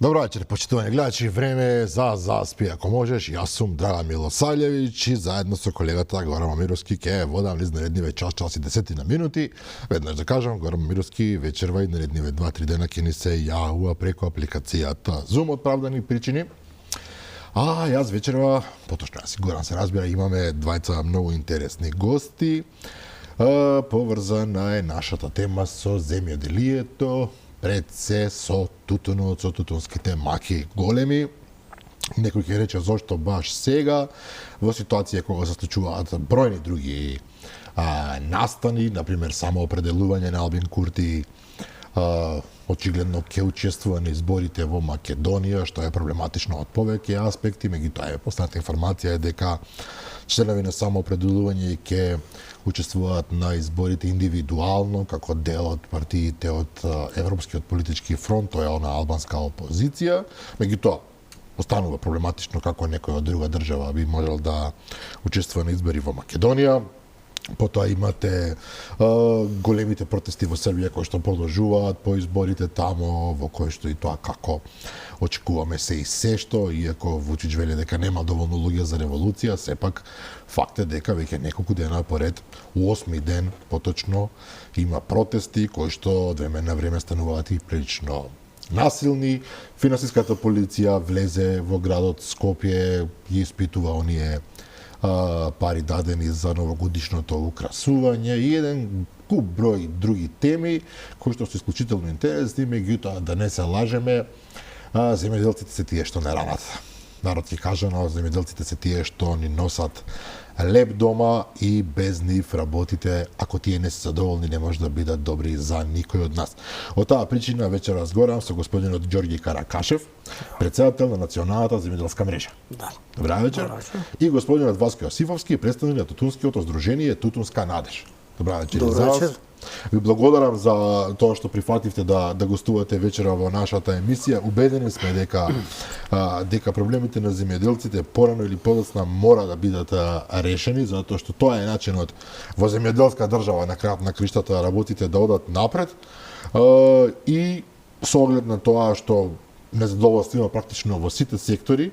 Добро вечер, почитувани гледачи, време е за заспи ако можеш. Јас сум Драган Милосављевиќ и заедно со колегата Горан Момировски ќе водам низ наредниве час и 10 на минути. Веднаш да кажам, Горан Момировски вечерва и наредниве 2-3 дена ќе ни се јавува преку апликацијата Zoom од правдани причини. А јас вечерва, поточно јас и Горан се разбира, имаме двајца многу интересни гости. Поврзана е нашата тема со земјоделието, пред се со тутунот, со тутунските маки големи. Некој ќе рече зошто баш сега, во ситуација кога се случуваат бројни други настани, например самоопределување на Албин Курти, очигледно ќе учествува на изборите во Македонија, што е проблематично од повеќе аспекти, меѓутоа е последната информација е дека членови на самоопределување ќе учествуваат на изборите индивидуално како дел од партиите од Европскиот политички фронт, тоа е она албанска опозиција. Меѓутоа останува проблематично како некој од друга држава би можел да учествува на избори во Македонија. Потоа имате големите протести во Србија кои што продолжуваат по изборите тамо, во кои што и тоа како очекуваме се и се што, иако Вучич вели дека нема доволно луѓе за револуција, сепак факт е дека веќе неколку дена поред, 8 ден поточно, има протести кои што од време на време стануваат и прилично насилни. Финансиската полиција влезе во градот Скопје, ги испитува оние пари дадени за новогодишното украсување и еден куп број други теми кои што се исклучително интересни, меѓутоа да не се лажеме, земјоделците се тие што не ранат. Народ ќе каже, но земјоделците се тие што ни носат леп дома и без нив работите, ако тие не се задоволни, не може да бидат добри за никој од нас. Од таа причина вечер разговарам со господинот Ѓорѓи Каракашев, председател на Националната земјоделска мрежа. Да. Добра вечер. И господинот Васко Јосифовски, представник на Тутунското здружение Тутунска надеж. Добра вечер. Добра вечер. Ви благодарам за тоа што прифативте да гостувате вечера во нашата емисија. Убедени сме дека проблемите на земјоделците порано или подоцна мора да бидат решени, затоа што тоа е начинот во земјоделска држава на крајот на криштата работите да одат напред. И со оглед на тоа што незадоволство има практично во сите сектори,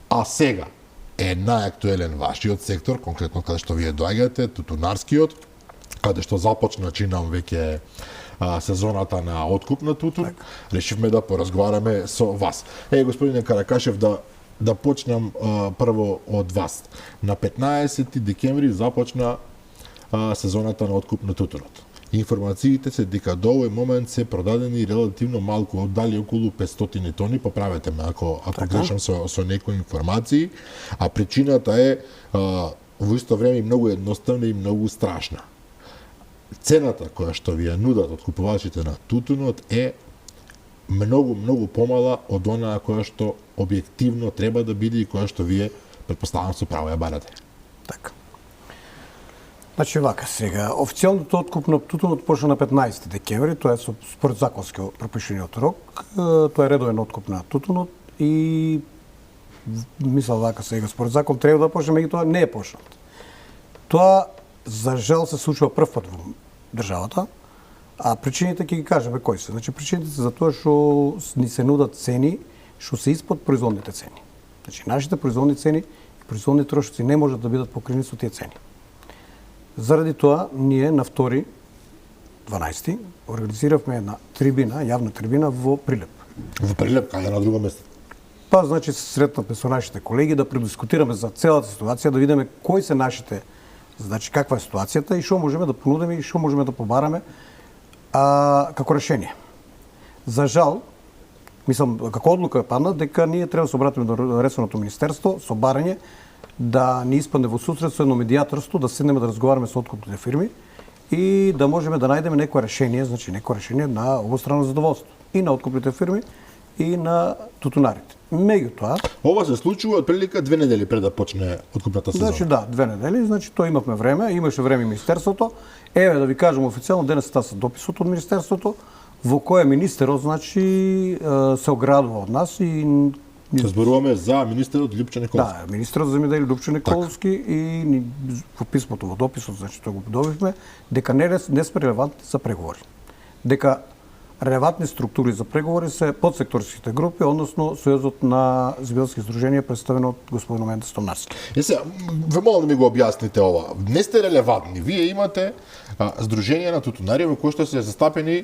а сега е најактуелен вашиот сектор, конкретно каде што вие доаѓате, тутунарскиот, каде што започна чинам веќе сезоната на откуп на тутун, решивме да поразговараме со вас. Господине Каракашев, да почнам прво од вас. На 15 декември започна сезоната на откуп на тутунот. Информациите се дека до овој момент се продадени релативно малку, дали околу 500 тони, поправете ме ако грешам со некои информации, а причината е во исто време многу едноставна и многу страшна. Цената која што ви ја нудат откупувачите на тутунот е многу помала од онаа која што објективно треба да биде и која што вие претпоставам со право ја барате. Така. Значи вака сега, официјалното откуп на тутунот почна на 15 декември, тоа е според законски пропишениот рок, тоа е редовен откуп на тутунот и мислам вака сега според закон треба да почне, меѓутоа не е почнат. Тоа за жал се случува прв пат во државата, а причините ќе ги кажеме кои се. Значи причините се за тоа што ни се нудат цени што се испод производните цени. Значи нашите производни цени и производни трошоци не можат да бидат покрени со тие цени. Заради тоа ние на 2.12 организиравме една трибина, јавна трибина во Прилеп. Во Прилеп, каде на друго место? Па значи се сретнавме со нашите колеги да предискутираме за целата ситуација, да видиме кои се нашите, значи каква е ситуацијата и што можеме да понудиме и што можеме да побараме како решение. За жал, мислам, како одлука е падна, дека ние треба да се обратиме до ресорното министерство со барање да ни испадне во сусрет со едно медијаторство, да седнеме да разговараме со откупните фирми и да можеме да најдеме некое решение, значи некое решение на обостранно задоволство и на откупните фирми и на тутунарите. Меѓутоа, ова се случува отприлика 2 недели пред да почне откупната сезона. Значи да, 2 недели, значи тоа имавме време, имаше време и министерството. Еве да ви кажам официјално денес стаса дописот од министерството во кој министерот значи се оградува од нас и се зборуваме за министерот Лјупчо Николовски. Да, министерот за земјоделие Лјупчо Николовски и во писмото во дописот, значи тоа го добивме дека не сме релевантни за преговори. Дека релевантни структури за преговори се подсекторските групи, односно Сојузот на земјоделски здруженија представено од господин Менде Стомнарски. Ве молам да ми го објасните ова. Не сте релевантни. Вие имате здруженија на тутунари во кои што се застапени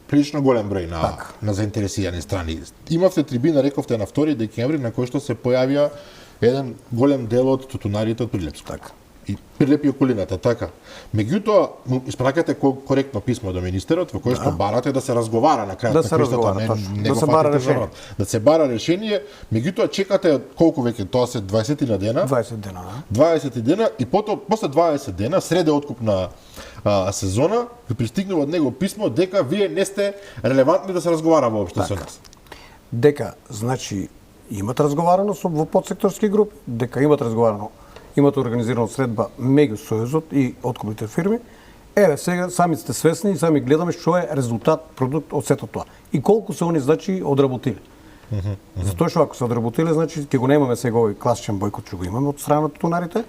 прилично голем број на заинтересирани страни. Имавте трибина, рековте, на 2 декември, на кој што се појавија еден голем дел од тутунарите од Прилепско. Така. И Прилеп и околината, така. Меѓутоа, испраќате коректно писмо до министерот во кое што барате да се разговара на крајот Да на се разговара, точно. да се бара решение. Да се бара решение, меѓутоа чекате колку веќе, тоа се 20 на дена. 20 дена, да. 20 дена и после 20 дена, среде откупна сезона, ви пристигнува од него писмо дека вие не сте релевантни да се разговара воопшто со нас. Дека, значи, имат разговарано во подсекторски групи, дека имате организирано средба меѓу Сојузот и откупните фирми. Еве, сега сами сте свесни и сами гледаме што е резултат, продукт од сето тоа. И колку се они, значи, одработиле. Затоа што ако се одработиле, значи, ќе го немаме сега овој класичен бојкот што го имаме од страна на тутунарите.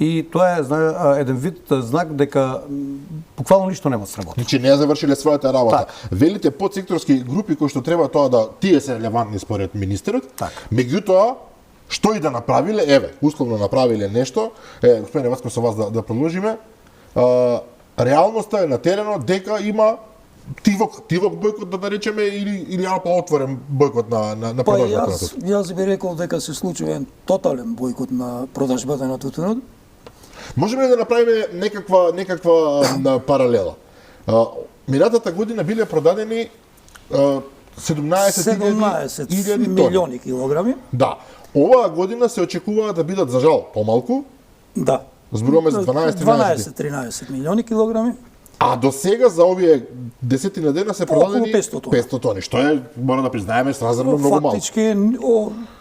И тоа е еден вид знак дека буквално ништо нема сработи. Значи не ја завршиле својата работа. Велите подсекторски групи кои што треба тоа да тие се релевантни според министерот. Меѓутоа, што и да направиле, еве, условно направиле нешто, господине Вацко, со вас да продолжиме, реалноста е на теренот дека има тивок бојкот, да речеме, или отворен бојкот на продажбата на тутун. Јас би рекол дека се случи еден тотален бојкот на продажбата на тутунот. Можеме ли да направиме некаква паралела? Минатата година биле продадени 17 милиони килограми. Да. Оваа година се очекува да бидат, за жал, помалку. Да. Зборуваме за 12-13 милиони килограми. А до сега за овие 10 на дена се продадени 500 тони, што е, мора да признаеме, сразмерно многу малку. Фактички,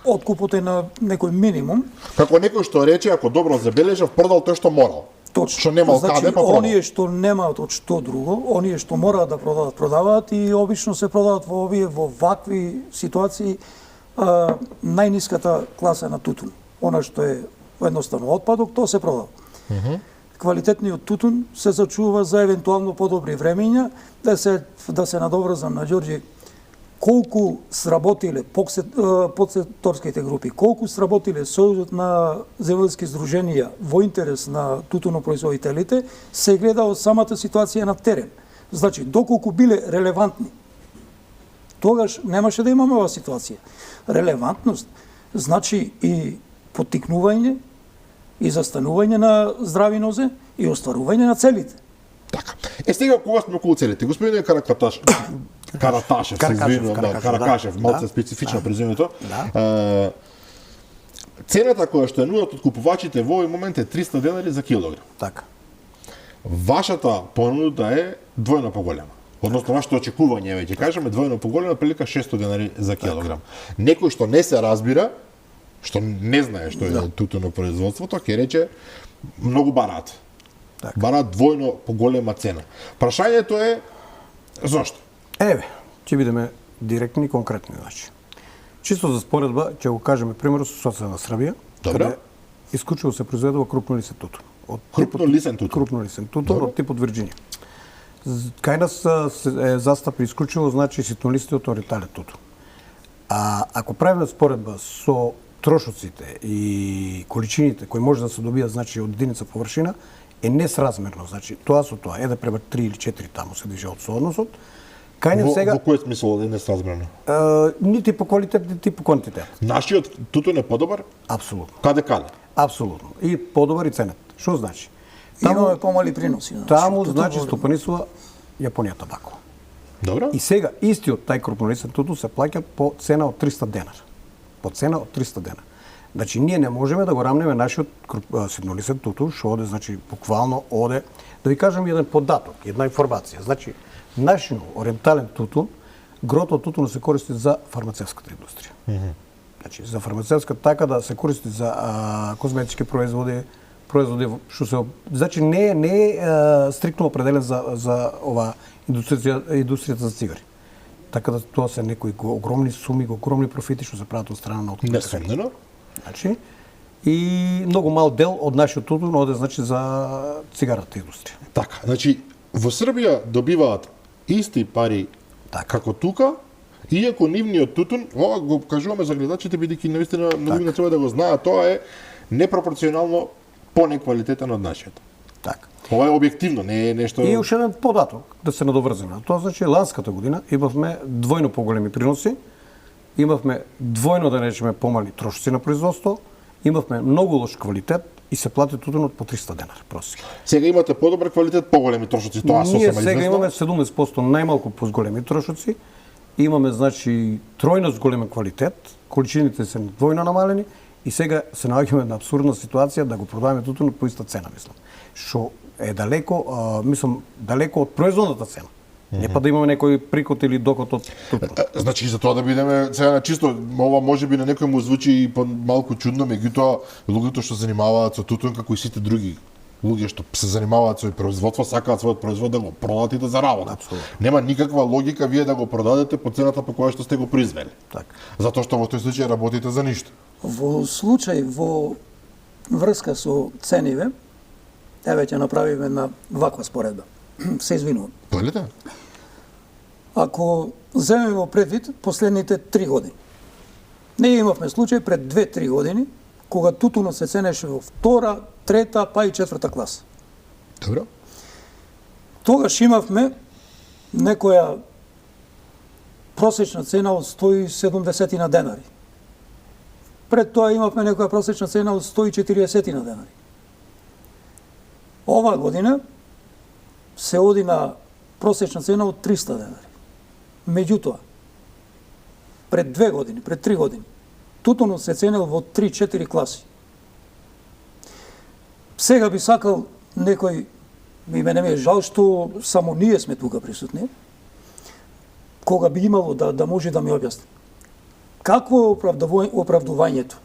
откупот е на некој минимум. Како некој што рече, ако добро забележав, продал тој што морал. Точно. Што немал каде, па продал. Оние што немаат од што друго, оние што мораат да продаваат и обично се продаваат во вакви ситуации најниската класа на тутун. Она што е едноставно отпадок, тоа се продава. Квалитетниот тутун се зачува за евентуално подобри времења, да се надоврзам на Ѓорѓе, колку сработиле подсекторските групи, колку сработиле Сојузот на земјоделски здруженија во интерес на тутунопроизводителите, се гледа од самата ситуација на терен. Значи, доколку биле релевантни, тогаш немаше да имаме оваа ситуација. Релевантност значи и поттикнување, и застанување на здрави нозе и остварување на целите. Така. Сега кога сме околу целите, господине Каракашев, малце специфично презимето. Цената која што е нудат од купувачите во овој момент е 300 денари за килограм. Така. Вашата понуда е двојно поголема. Односно, вашето очекување, ќе кажеме, двојно поголема, прилика 600 денари за килограм. Некој што не се разбира, што не знае што е тутуно производството, ќе рече многу барат. Барат двојно поголема цена. Прашањето е зошто? Еве, ќе бидеме директни и конкретни, значи. Чисто за споредба, ќе го кажеме пример со соседна Србија, каде исклучиво се произведува крупнолисен тутун. Крупнолисен тутун? Крупнолисен тутун од типот Вирџинија. Кај нас е застапи исклучиво, значи ситнолистиот оритален тутун. А ако правиме споредба со трошоците и количините кои може да се добијат, значи од единица површина, е несразмерно, значи тоа со тоа, 1:3 или 4 таму се движи од соодносот. Кај сега во кој смисол е несразмерно? Нити по квалитет, нити по квантитет. Нашиот тутун е подобар? Апсолутно. Каде? Апсолутно. И подобар и ценет. Што значи? Имаме помали приноси. Таму значи стопанисува Јапонија табако. Добро. И сега истиот тај крупнолисен тутун се плаќа по цена од 300 денара. По цена од 300 дена. Значи, ние не можеме да го рамнеме нашиот ситнолисен тутун, што оде, значи, буквално оде, да ви кажам еден податок, една информација. Значи, нашиот ориентален тутун, грото од тутун се користи за фармацевската индустрија. Значи, за фармацевска така да се користи за козметички производи што се, значи не е стриктно определен за ова индустријата за цигари. Така да тоа се некои огромни суми, огромни профити што се прават од страна на откупните фирми. Несумнено. Значи, и многу мал дел од нашиот тутун оде, значи, за цигаратата индустрија. Така, значи, во Србија добиваат исти пари како тука, иако нивниот тутун, ова го кажуваме за гледачите бидејќи навистина многу треба да го знаат, тоа е непропорционално понеквалитетен од нашиот. Така. Ова е објективно, не е нешто. И уште еден податок да се надоврзаме. Тоа значи ланската година имавме двојно поголеми приноси, имавме двојно да речеме помали трошоци на производство, имавме многу лош квалитет и се плати тутунот по 300 денари просек. Сега имате подобар квалитет, поголеми трошоци, тоа сосема Ние известно. сега имаме 70% најмалку позголеми трошоци, имаме значи тројно зголемен квалитет, количините се двојно намалени и сега се наоѓаме на апсурдна ситуација да го продаваме тутунот по иста цена, мислам. Што е далеко, далеко од производната цена. Не па да имаме некој приход или доход од тутунот. Значи за тоа да бидеме сега на чисто, ова можеби на некој му звучи и малку чудно, меѓутоа луѓето што занимаваат со тутун како и сите други луѓе што се занимаваат со производство, сакаат својот производ да го продадат и да заработат. Нема никаква логика вие да го продадете по цената по која што сте го произвели. Така. Затоа што во тој случај работите за ништо. Во случај во врска со цениве, еве ќе направиме на ваква споредба. Се извинувам. Полете? Ако земеме во предвид последните 3 години. Ние имавме случај пред 2-3 години кога тутунот се ценеше во втора, трета, па и четврта класа. Добро. Тогаш имавме некоја просечна цена од 170 на денари. Пред тоа имавме некоја просечна цена од 140 на денари. Ова година се оди на просечна цена од 300 денари. Меѓутоа, пред 2 години, пред 3 години, тутунот се ценел во 3-4 класи. Сега би сакал некој, и мене ми е жал што само ние сме тука присутни, кога би имало да може да ми објасни. Какво е оправдувањето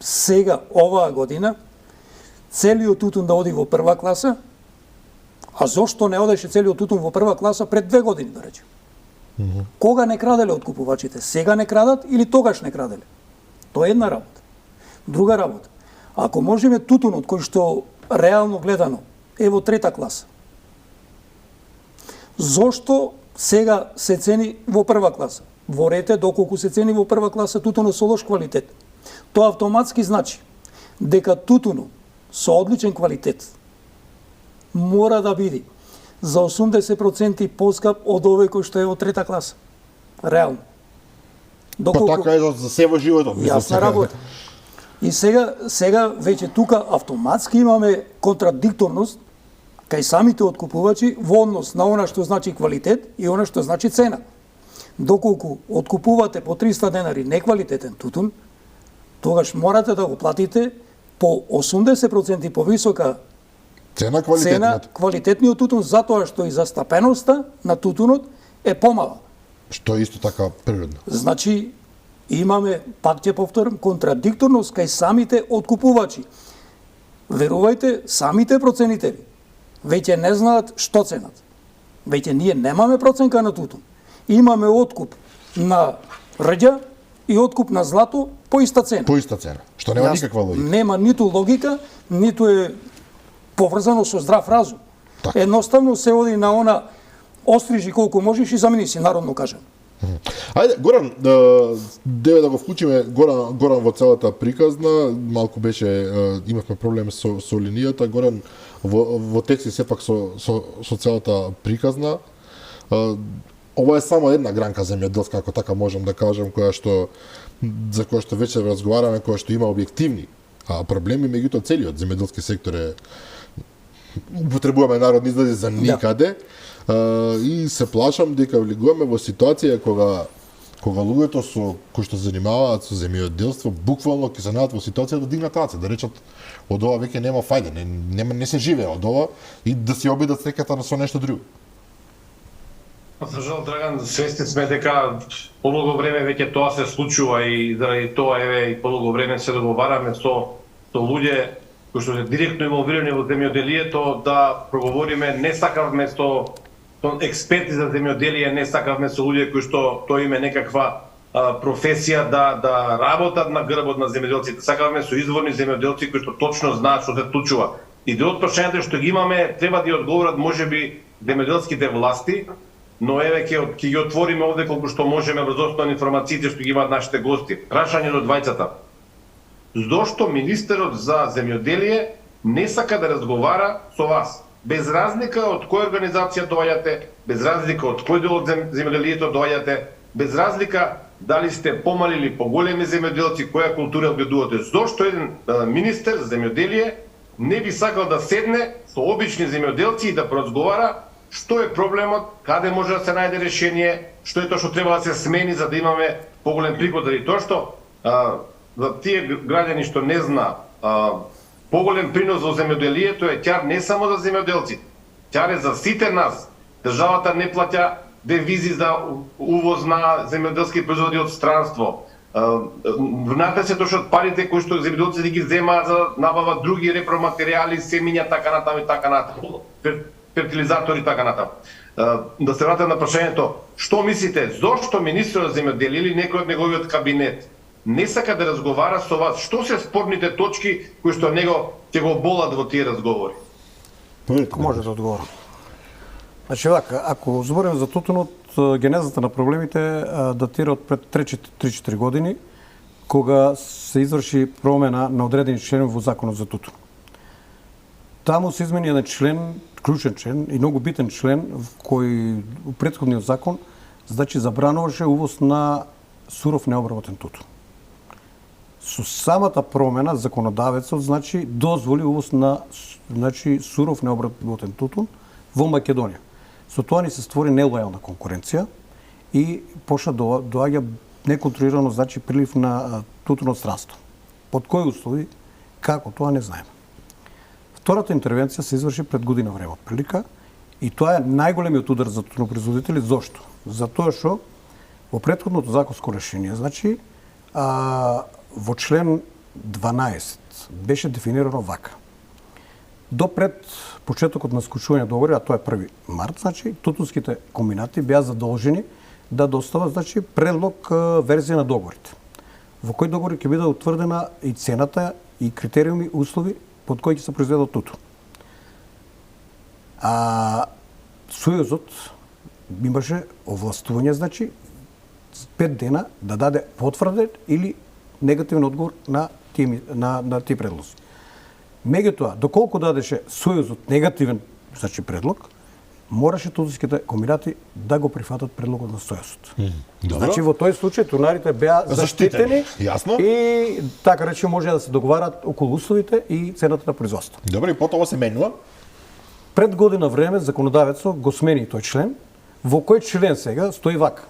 сега, оваа година, целиот тутун да оди во прва класа, а зошто не одеше целиот тутун во прва класа пред 2 години, да речем? Кога не краделе откупувачите? Сега не крадат или тогаш не краделе? Тоа е една работа. Друга работа. Ако можеме тутунот кој што реално гледано е во трета класа, зошто сега се цени во прва класа? Ворете доколку се цени во прва класа тутунот со лош квалитет. Тоа автоматски значи дека тутунот со одличен квалитет мора да биде за 80% поскап од овој кој што е во трета класа. Реално. Па така е за се во животот. Јасна работа. И сега веќе тука автоматски имаме контрадикторност кај самите откупувачи во однос на она што значи квалитет и она што значи цена. Доколку откупувате по 300 денари неквалитетен тутун, тогаш морате да го платите по 80% повисока цена квалитетниот тутун, затоа што и застапеноста на тутунот е помала. Што е исто така природно. Значи, имаме, пак ќе повторам, контрадикторност кај самите откупувачи. Верувајте, самите проценители веќе не знаат што ценат. Веќе ние немаме проценка на тутун. Имаме откуп на рѓа и откуп на злато по иста цена. По иста цена, што нема никаква логика. Нема ниту логика, ниту е поврзано со здрав разум. Так. Едноставно се оди на она острижи колку можеш и замени си, народно кажем. Ајде, Горан, деве да го вклучиме Горан во целата приказна, малку беше, имавме проблем со линијата, Горан во текст сепак со целата приказна. Ова е само една гранка земјоделска, ако така можам да кажам, за која што веќе разговараме, која што има објективни проблеми, меѓутоа целиот земјоделски сектор е, употребуваме народни изрази за никаде, и се плашам дека влегуваме во ситуација кога луѓето кои што се занимаваат со земјоделство буквално ќе се најдат во ситуација да дигнат раце, да речат од ова веќе нема фајде, не се живее од ова и да си обидат среќата со нешто друго. За жал, Драган, свесни сме дека подолго време веќе тоа се случува и заради тоа еве и подолго време се договараме со луѓе кои што се директно инволвирани во земјоделието да проговориме, не сакавме со експерти за земјоделие, не сакавме со луѓе кои што тоа име некаква професија да работат на грбот на земјоделците. Сакавме со изворни земјоделци кои што точно знаат што се случува. И дел од прашањата што ги имаме треба да ја одговорат можеби земјоделските власти, но еве ќе ги отвориме овде колку што можеме врз основа на информациите што ги имаат нашите гости. Прашање до двајцата. Зошто министерот за земјоделие не сака да разговара со вас? Без разлика од која организација доаѓате, без разлика од кој дел од земјоделието доаѓате, без разлика дали сте помали или поголеми земјоделци, која култура одгледувате. Зошто еден министер за земјоделие не би сакал да седне со обични земјоделци и да поразговара што е проблемот, каде може да се најде решение, што е тоа што треба да се смени за да имаме поголем приход, заради тоа што за тие граѓани што не зна, поголем принос во земјоделието е тяр не само за земјоделци, тяр е за сите нас. Државата не плаќа девизи за увоз на земјоделски производи од странство. Внатре што од парите кои што земјоделците ги земаат за набава други репроматеријали, семиња, така натаму и така натаму, фертилизатори, така натаму. Да се вратам на прашањето, што мислите, зошто министерот за земјоделие или некој од неговиот кабинет не сака да разговара со вас? Што се спорните точки кои што него ќе го болат во тие разговори? Може да одговорам. Значи вака, ако зборим за тутунот, генезата на проблемите датира од пред 3-4 години, кога се изврши промена на одредени членови во законот за тутун. Таму се измени еден член, клучен член и многу битен член, кој у претходниот закон значи забрануваше увоз на суров необработен тутун. Со самата промена законодавецот значи дозволи увоз на суров необработен тутун во Македонија. Со тоа ни се створи нелојална конкуренција и почна доаѓа неконтролирано значи прилив на тутун од странство. Под кои услови, како тоа не знаеме. Втората интервенција се изврши пред година време од прилика и тоа е најголемиот удар за тутунопроизводители. Зошто? Затоа што во претходното законско решение, значи во член 12 беше дефинирано вака. До пред почетокот на склучување договори, а тоа е 1 март, значи тутунските комбинати беа задолжени да достават значи предлог верзија на договорите. Во кој договор ќе биде утврдена и цената и критериуми, услови под кои ќе се произведува тутун. Сојузот имаше овластување, значи 5 дена да даде потврден или негативен одговор на тие предлози. Меѓутоа, доколку дадеше Сојузот негативен значи предлог, мораше тутунските комбинати да го прифатат предлогот на Сојузот. Значи во тој случај тунарите беа заштитени и така рече може да се договарат околу условите и цената на производство. Добро, и потоа се менува? Пред година време законодавецот го смени тој член, во кој член сега стои вака.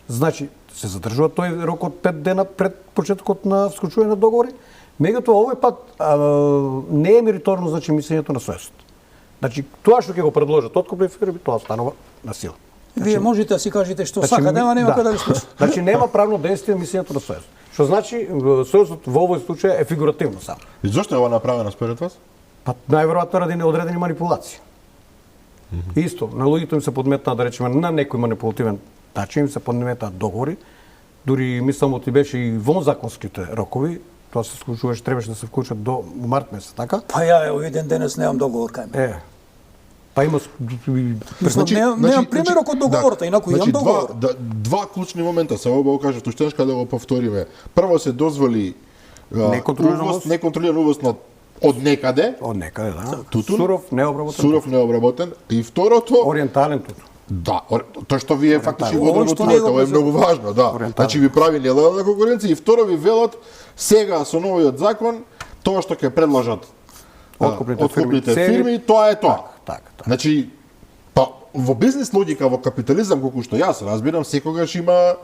Значи, се задржува тој рок од 5 дена пред почетокот на склучување на договори, меѓутоа овој пат не е мериторно значи мислењето на Сојузот. Значи, тоа што ќе го предложат откупни фирми, тоа станува на сила. Вие можете да си кажете што сакате, ама нема каде да слуша. Значи нема правно действие мислењето на Сојузот. Што значи Сојузот во овој случај е фигуративно само. И зошто е ова направено според вас? Па најверојатно ради неодредени манипулации. Исто, на луѓето им се подметнаа да речеме на некој манипулативен начин им се подметнаа договори, дури мислам ти беше и вон законските рокови. Тоа се склучуваше, требаше да се вклучат до март месец, така? Па ја овој ден денес немам договор кај мене. Па има немам примерок од договорот, инаку имам договор. Два клучни момента се оба кажав, туштеншка да го повториме. Прво се дозволи неконтролиран увоз од некаде. Од некаде, да. Тутун, суров необработен. И второто ориентален тутун. Да, тоа што вие фактички го одработувате, ова е многу важно, да. Значи ви прави нелојална конкуренција и второ ви велат сега со новиот закон тоа што ќе предложат откупните фирми, тоа е тоа. Така. Значи во бизнес логика, во капитализам колку што јас разбирам, секогаш има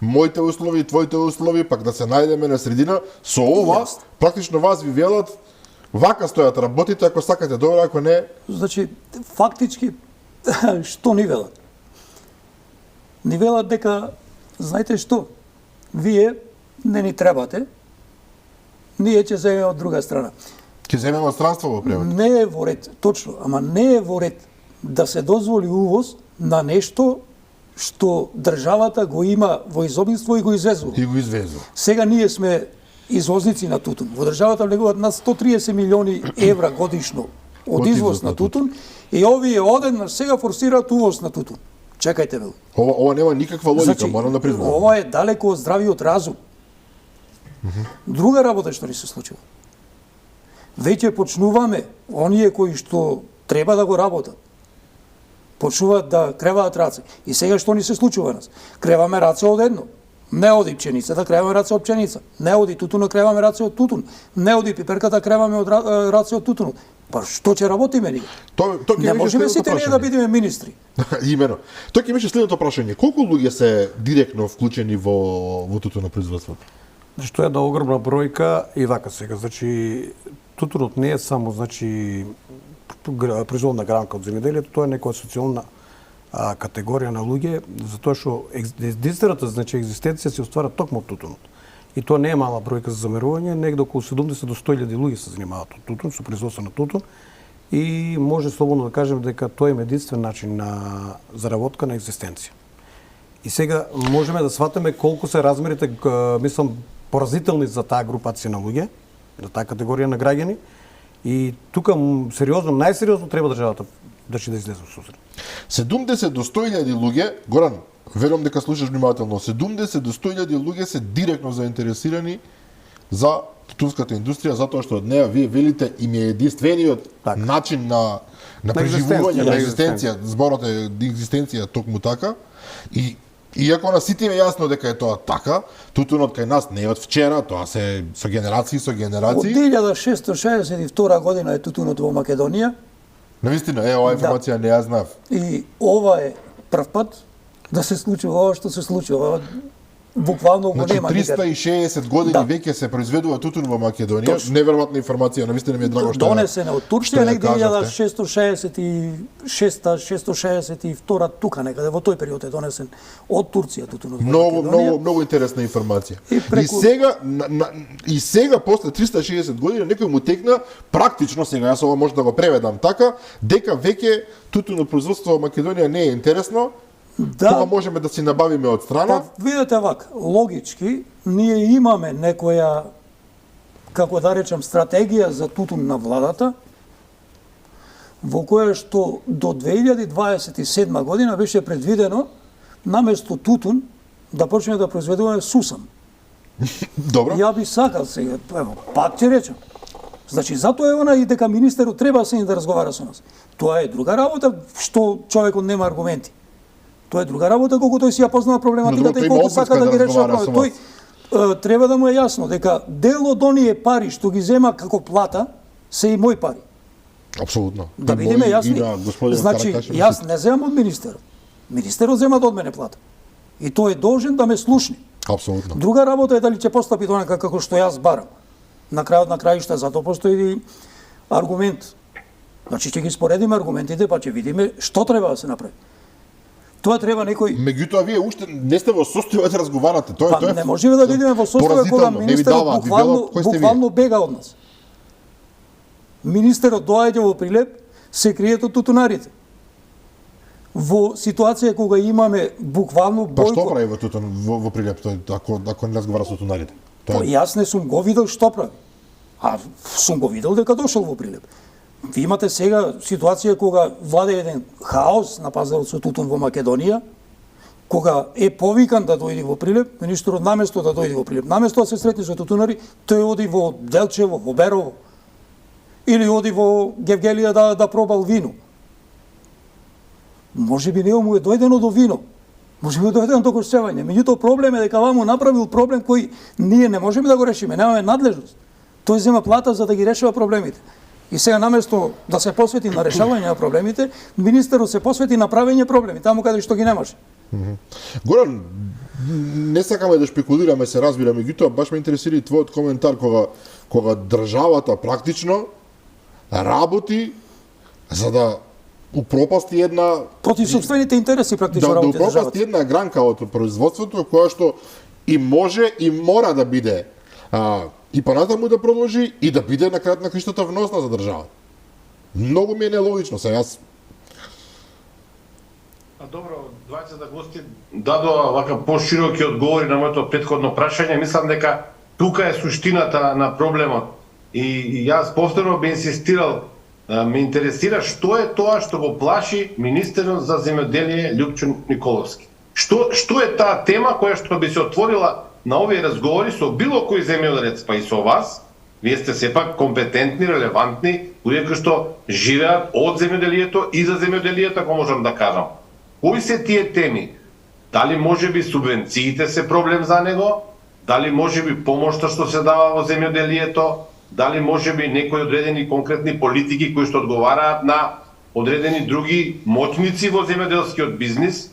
моите услови, твоите услови, пак да се најдеме на средина. Со ова практично вас ви велат вака стојат работите, ако сакате добро, ако не. Значи фактички што ни велат? Ни велат дека, знаете што, вие не ни требате, ние ќе земеме од друга страна. Ќе земеме од странство во превод? Не е во ред, точно, ама не е во ред да се дозволи увоз на нешто што државата го има во изобилство и го извезува. И го извезува. Сега ние сме извозници на тутун. Во државата влегуваат на 130 милиони евра годишно од извоз на тутун и овие одеднаш сега форсираат увоз на тутун. Чекајте бе. Ова нема никаква логика, морам да признам. Ова е далеко од здравиот разум. Друга работа што ни се случува. Веќе почнуваме, оние кои што треба да го работат, почнуваат да креваат раце. И сега што ни се случува нас? Креваме раце од едно. Не оди пченицата, креваме раце од пченица. Не оди тутунот, креваме раце од тутун. Не оди пиперката, креваме од раце од тутунот. Па што ќе работиме ние? Не можеме сите ние да бидеме министри. Имено. Тоа ќе беше следното прашање. Колку луѓе се директно вклучени во тутунопроизводството? Што е да огромна бројка и вака сега, значи тутунот не е само производна гранка од земјоделието, тоа е некоја социјална категорија на луѓе, затоа што единствената екзистенција се оствара токму од тутунот. И тоа не е мала бројка за замерување, негде околу 70 до 100.000 луѓе се занимаваат од тутун, со производство на тутун, и може слободно да кажем дека тоа е единствен начин на заработка на екзистенција. И сега можеме да сватиме колку се размерите, мислам, поразителни за таа групација на луѓе, за таа категорија на граѓани, и тука сериозно, најсериозно треба државата да излезе во сусрет. 70 до 100.000 луѓе, Горан, верувам дека слушаш внимателно, 70 до 100.000 луѓе се директно заинтересирани за тутунската индустрија, затоа што од неа вие велите им е единствениот начин на преживување, на екзистенција, зборот е екзистенција токму така. И иако на сите е јасно дека е тоа така, тутунот кај нас не е од вчера, тоа се со генерации. Од 1662 година е тутунот во Македонија. Навистина, оваа информација не ја знав. И ова е прв пат да се случува ова што се случува. Буквално го нема никаде. 360 години веќе се произведува тутун во Македонија. Неверојатна информација, навистина ми е драго што донесена од Турција негде 1662 тука некаде во тој период е донесен од Турција тутунот во Македонија. Многу интересна информација. И сега после 360 години некој му текна практично, сега јас ова може да го преведам така, дека веќе тутунот производство во Македонија не е интересно. Тоа можеме да си набавиме од страна. Па, видете вака, логички, ние имаме некоја, како да речем, стратегија за тутун на владата, во која што до 2027 година беше предвидено наместо тутун да почне да произведуваме сусам. Добро. Ја би сакал сега, ево, пак ќе речам. Значи, затоа е она и дека министерот треба се да разговара со нас. Тоа е друга работа, што човекот нема аргументи. Тоа е друга работа колку тој си ја познава проблематиката и колку сака да ги решава проблемите. Тој треба да му е јасно дека дел од оние пари што ги зема како плата се и мои пари. Апсолутно. Да бидеме јасни. Значи, јас не земам од министерот. Министерот зема од мене плата. И тој е должен да ме слушне. Апсолутно. Друга работа е дали ќе постапи онака како што јас барам. На крајот на краишта затоа постои аргумент. Значи ќе ги споредиме аргументите, па ќе видиме што треба да се направи. Тоа треба некој. Меѓутоа вие уште не сте во состојба да разговарате. Тоа е не можеме да бидеме во состојба кога министерот буквално бега од нас. Министерот доаѓа во Прилеп, се криет од тутунарите. Во ситуација кога имаме буквално Па што прави во тутун во Прилеп ако не разговара со тутунарите? Тоа јас не сум го видел што прави. А сум го видел дека дошол во Прилеп. Ви имате сега ситуација кога владе еден хаос на пазарот со тутун во Македонија, кога е повикан да дојде во Прилеп, министерот наместо да дојде во Прилеп, наместо да се сретне со тутунари, тој оди во Делчево, во Берово, или оди во Гевгелија да пробал вино. Може би не му е дојдено до вино, може би дојдено до гостевање. Меѓутоа проблем е дека ваму направил проблем кој ние не можеме да го решиме, немаме надлежност. Тој зема плата за да ги решава проблемите. И сега наместо да се посвети на решавање на проблемите, министерот се посвети на правење проблеми, таму каде што ги немаше. Горан, не сакаме да шпекулираме, се разбира, меѓутоа баш ме интересира и твојот коментар кога државата практично работи за да упропасти една против сопствените интереси практично работи државата. Да упропасти една гранка од производството која што и може и мора да биде и понатаму да продолжи и да биде на крајот на криштата вносна за државата. Многу ми е нелогично, јас. Добро, двајцата гости дадоа вака пошироки одговори на моето претходно прашање. Мислам дека тука е суштината на проблемот. И јас повторно би инсистирал ме интересира што е тоа што го плаши министерот за земјоделие Љупчо Николовски. Што е таа тема која што би се отворила на овие разговори со било кој земјоделец, па и со вас? Вие сте сепак компетентни, релевантни, луѓе кои што живеат од земјоделието и за земјоделието, ако можам да кажам. Кои се тие теми? Дали можеби субвенциите се проблем за него? Дали можеби помошта што се дава во земјоделието? Дали можеби некои одредени конкретни политики кои што одговараат на одредени други моќници во земјоделскиот бизнис,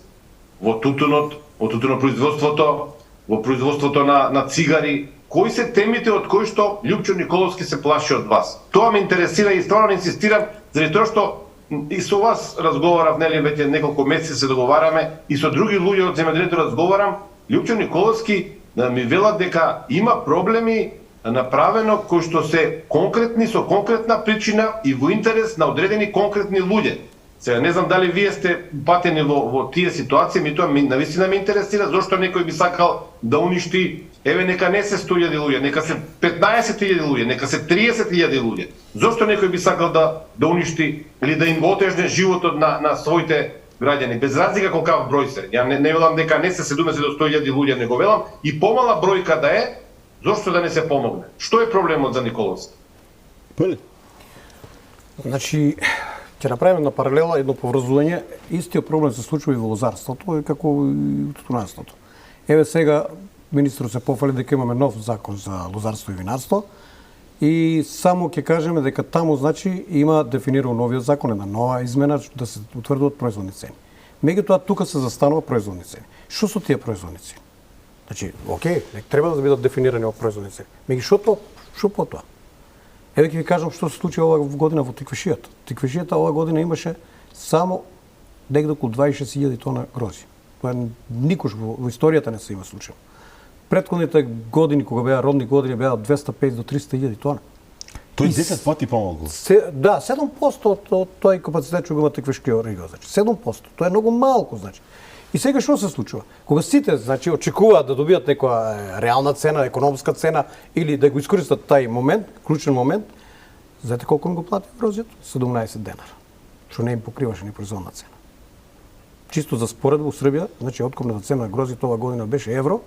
во тутунопроизводството, во производството на цигари? Кои се темите од кои што Љупчо Николовски се плаши од вас? Тоа ме интересира и стварно инсистирам, заради тоа што и со вас разговарав, нели, веќе неколку месеци се договараме, и со други луѓе од земјоделието разговарам. Љупчо Николовски ми велат дека има проблеми направено кои што се конкретни, со конкретна причина и во интерес на одредени конкретни луѓе. Сега не знам дали вие сте патени во тие ситуации, ми тоа навистина ме интересира зошто некој би сакал да уништи, еве нека не се 100.000 луѓе, нека се 15.000 луѓе, нека се 30.000 луѓе. Зошто некој би сакал да уништи или да им отежне животот на своите граѓани, без разлика колкав број се. Ја не велам дека не се 70 до 100.000 луѓе, него велам и помала бројка да е, зошто да не се помогне? Што е проблемот за Николовски? Значи, ќе направиме една паралела, едно поврзување. Истиот проблем се случува и во лозарството, како и во тутунарството. Еве сега министерот се пофали дека имаме нов закон за лозарство и винарство и само ќе кажеме дека таму значи има дефинирано новиот закон, една нова измена да се утврдуваат производни цени. Меѓутоа тука се застанува производни цени. Што се тие производни цени? Значи, окей, не треба да бидат дефинирани овие производни цени. Меѓутоа, што потоа? Еве ќе ви кажам што се случи оваа година во Тиквишијата. Тиквишијата оваа година имаше само негде околу 26.000 тона грозје. Тоа никош во историјата не се има случај. Претходните години, кога беа родни години, беа од 250 до 300.000 тона. Тој 10 пати помалку. Да, 7% од тој капацитет што го има Тиквишкиот регион, значи 7%. Тоа е многу малку, значи. И сега што се случува? Кога сите, значи, очекуваат да добијат некоја реална цена, економска цена или да го искористат тај момент, клучен момент, знаете колку им го плати грозјето? 17 денара. Што не им покриваше ни производна цена. Чисто за споредба во Србија, значи откупната цена на грозјето оваа година беше евро,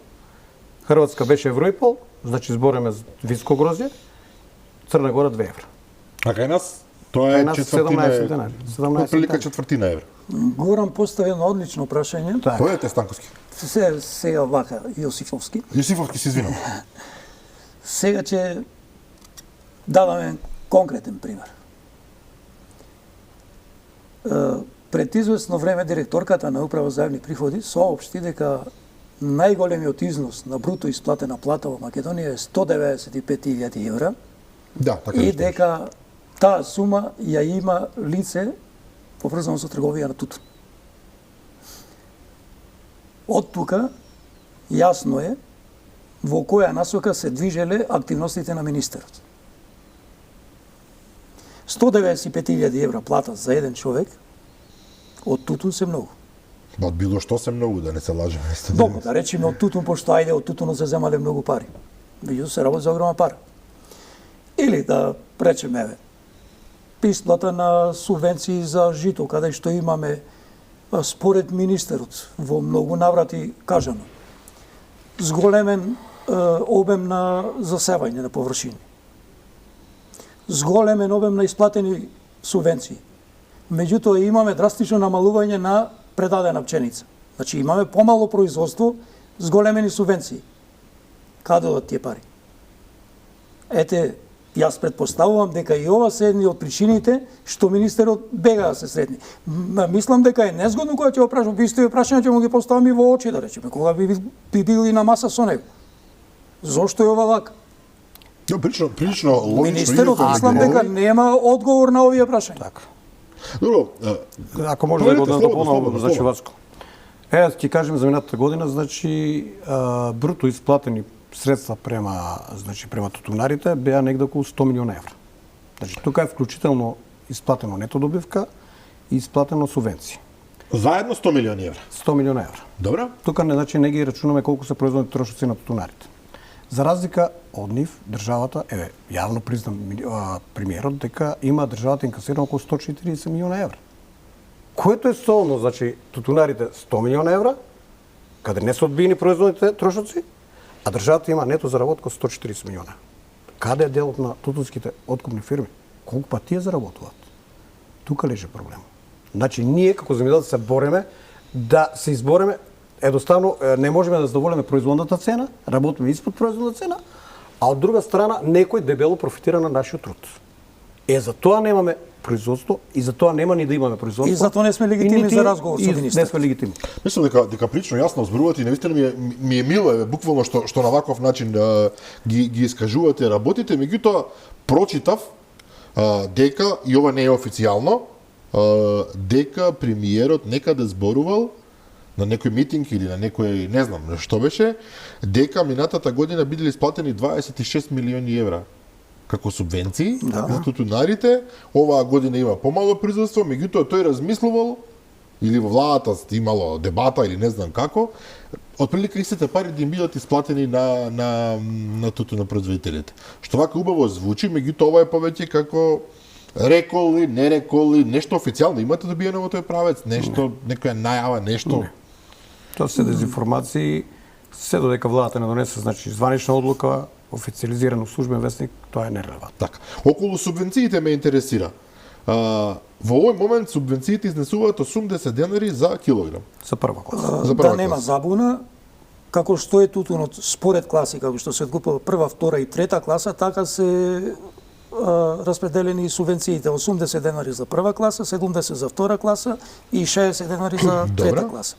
Хрватска беше евро и пол, значи збореме за високо грозје, Црна Гора 2 евра. А кај нас тоа е четвртина 17 денари. Прилика четвртина евро. Горан постави едно одлично прашање. Појете Станковски. Сега вака Јосифовски. Јосифовски се извинам. Сега ќе дадаме конкретен пример. Пред известно време директорката на Управа за јавни приходи соопшти дека најголемиот износ на бруто исплатена плата во Македонија е 195.000 евра. Да, така и дека таа сума ја има лице поврзано со трговија на тутун. Од тука јасно е во која насока се движеле активностите на министерот. 195.000 евра плата за еден човек од тутун се многу. Од било што се многу, да не се лажеме. Добро, да речеме од тутун, пошто ајде од тутунот се земале многу пари. Меѓутоа се работи за огромна пара. Или да речеме исплата на субвенции за жито, каде што имаме според министерот во многу наврати кажано зголемен обем на засевање на површини. Зголемен обем на исплатени субвенции. Меѓутоа имаме драстично намалување на предадена пченица. Значи имаме помало производство, зголемени субвенции. Каде одат тие пари? Ете, јас предпоставувам дека и ова се едни од причините што министерот бега да се сретни. Мислам дека е незгодно кога ќе го прашам, истите прашања ќе му ги поставам и во очи, да речеме, кога би били на маса со него. Зошто е ова вака? Да, прилично логично. Министерот мислам дека нема одговор на овие прашања. Така. Добро, ако може да го дополнам, значи Васко. Еве ќе кажем за минатата година, значи бруто исплатени средства према тутунарите беа негде околу 100 милиона евра. Значи тука е вклучително исплатено нето добивка и исплатено субвенции. Заедно 100 милиони евра. 100 милиона евра. Добро. Тука не ги рачунаме колку се производни трошоци на тутунарите. За разлика од нив, државата, јавно признам премиерот, дека има државата инкасирано околу 140 милиона евра. Което е солно, значи, тутунарите 100 милиона евра, каде не се одбиени производните трошоци, а државата има нето заработка 140 милиона. Каде е делот на тутунските откупни фирми? Колку па тие заработуваат? Тука лежи проблем. Значи, ние како земјоделци се бореме да се избореме, едноставно не можеме да задоволиме производната цена, работиме испод производната цена, а од друга страна некој дебело профитира на нашиот труд. За тоа немаме производство и за тоа нема ни да имаме производство. И затоа не сме легитимни за разговор со министрот. Не сме легитимни. Мислам дека прилично јасно зборувате и навистина ми е мило буквално што на ваков начин ги искажувате, работите, меѓутоа прочитав дека и ова не е официјално, дека премиерот некаде зборувал на некој митинг или на некој, не знам што беше, дека минатата година бидели исплатени 26 милиони евра како субвенции за тутунарите. Оваа година има помало производство, меѓутоа тој размислувал или во владата имало дебата или не знам како, отприлика истите пари да им бидат исплатени на тутунопроизводителите. Што вака убаво звучи, меѓутоа ова е повеќе како реколи, не реколи, нешто официјално имате добиено во тој правец, нешто, некоја најава, нешто. Не. Тоа се дезинформации, се додека владата не донесе, значи, званична одлука, официализиран службен вестник, тоа е нерелевантно. Така. Околу субвенциите ме интересира. Во овој момент субвенциите изнесуваат 80 денари за килограм. За прва класа. За прва Да нема класа. забуна, како што е тутунот според класи, како што се откупува прва, втора и трета класа, така се распределени субвенциите. 80 денари за прва класа, 70 за втора класа и 60 денари за трета класа.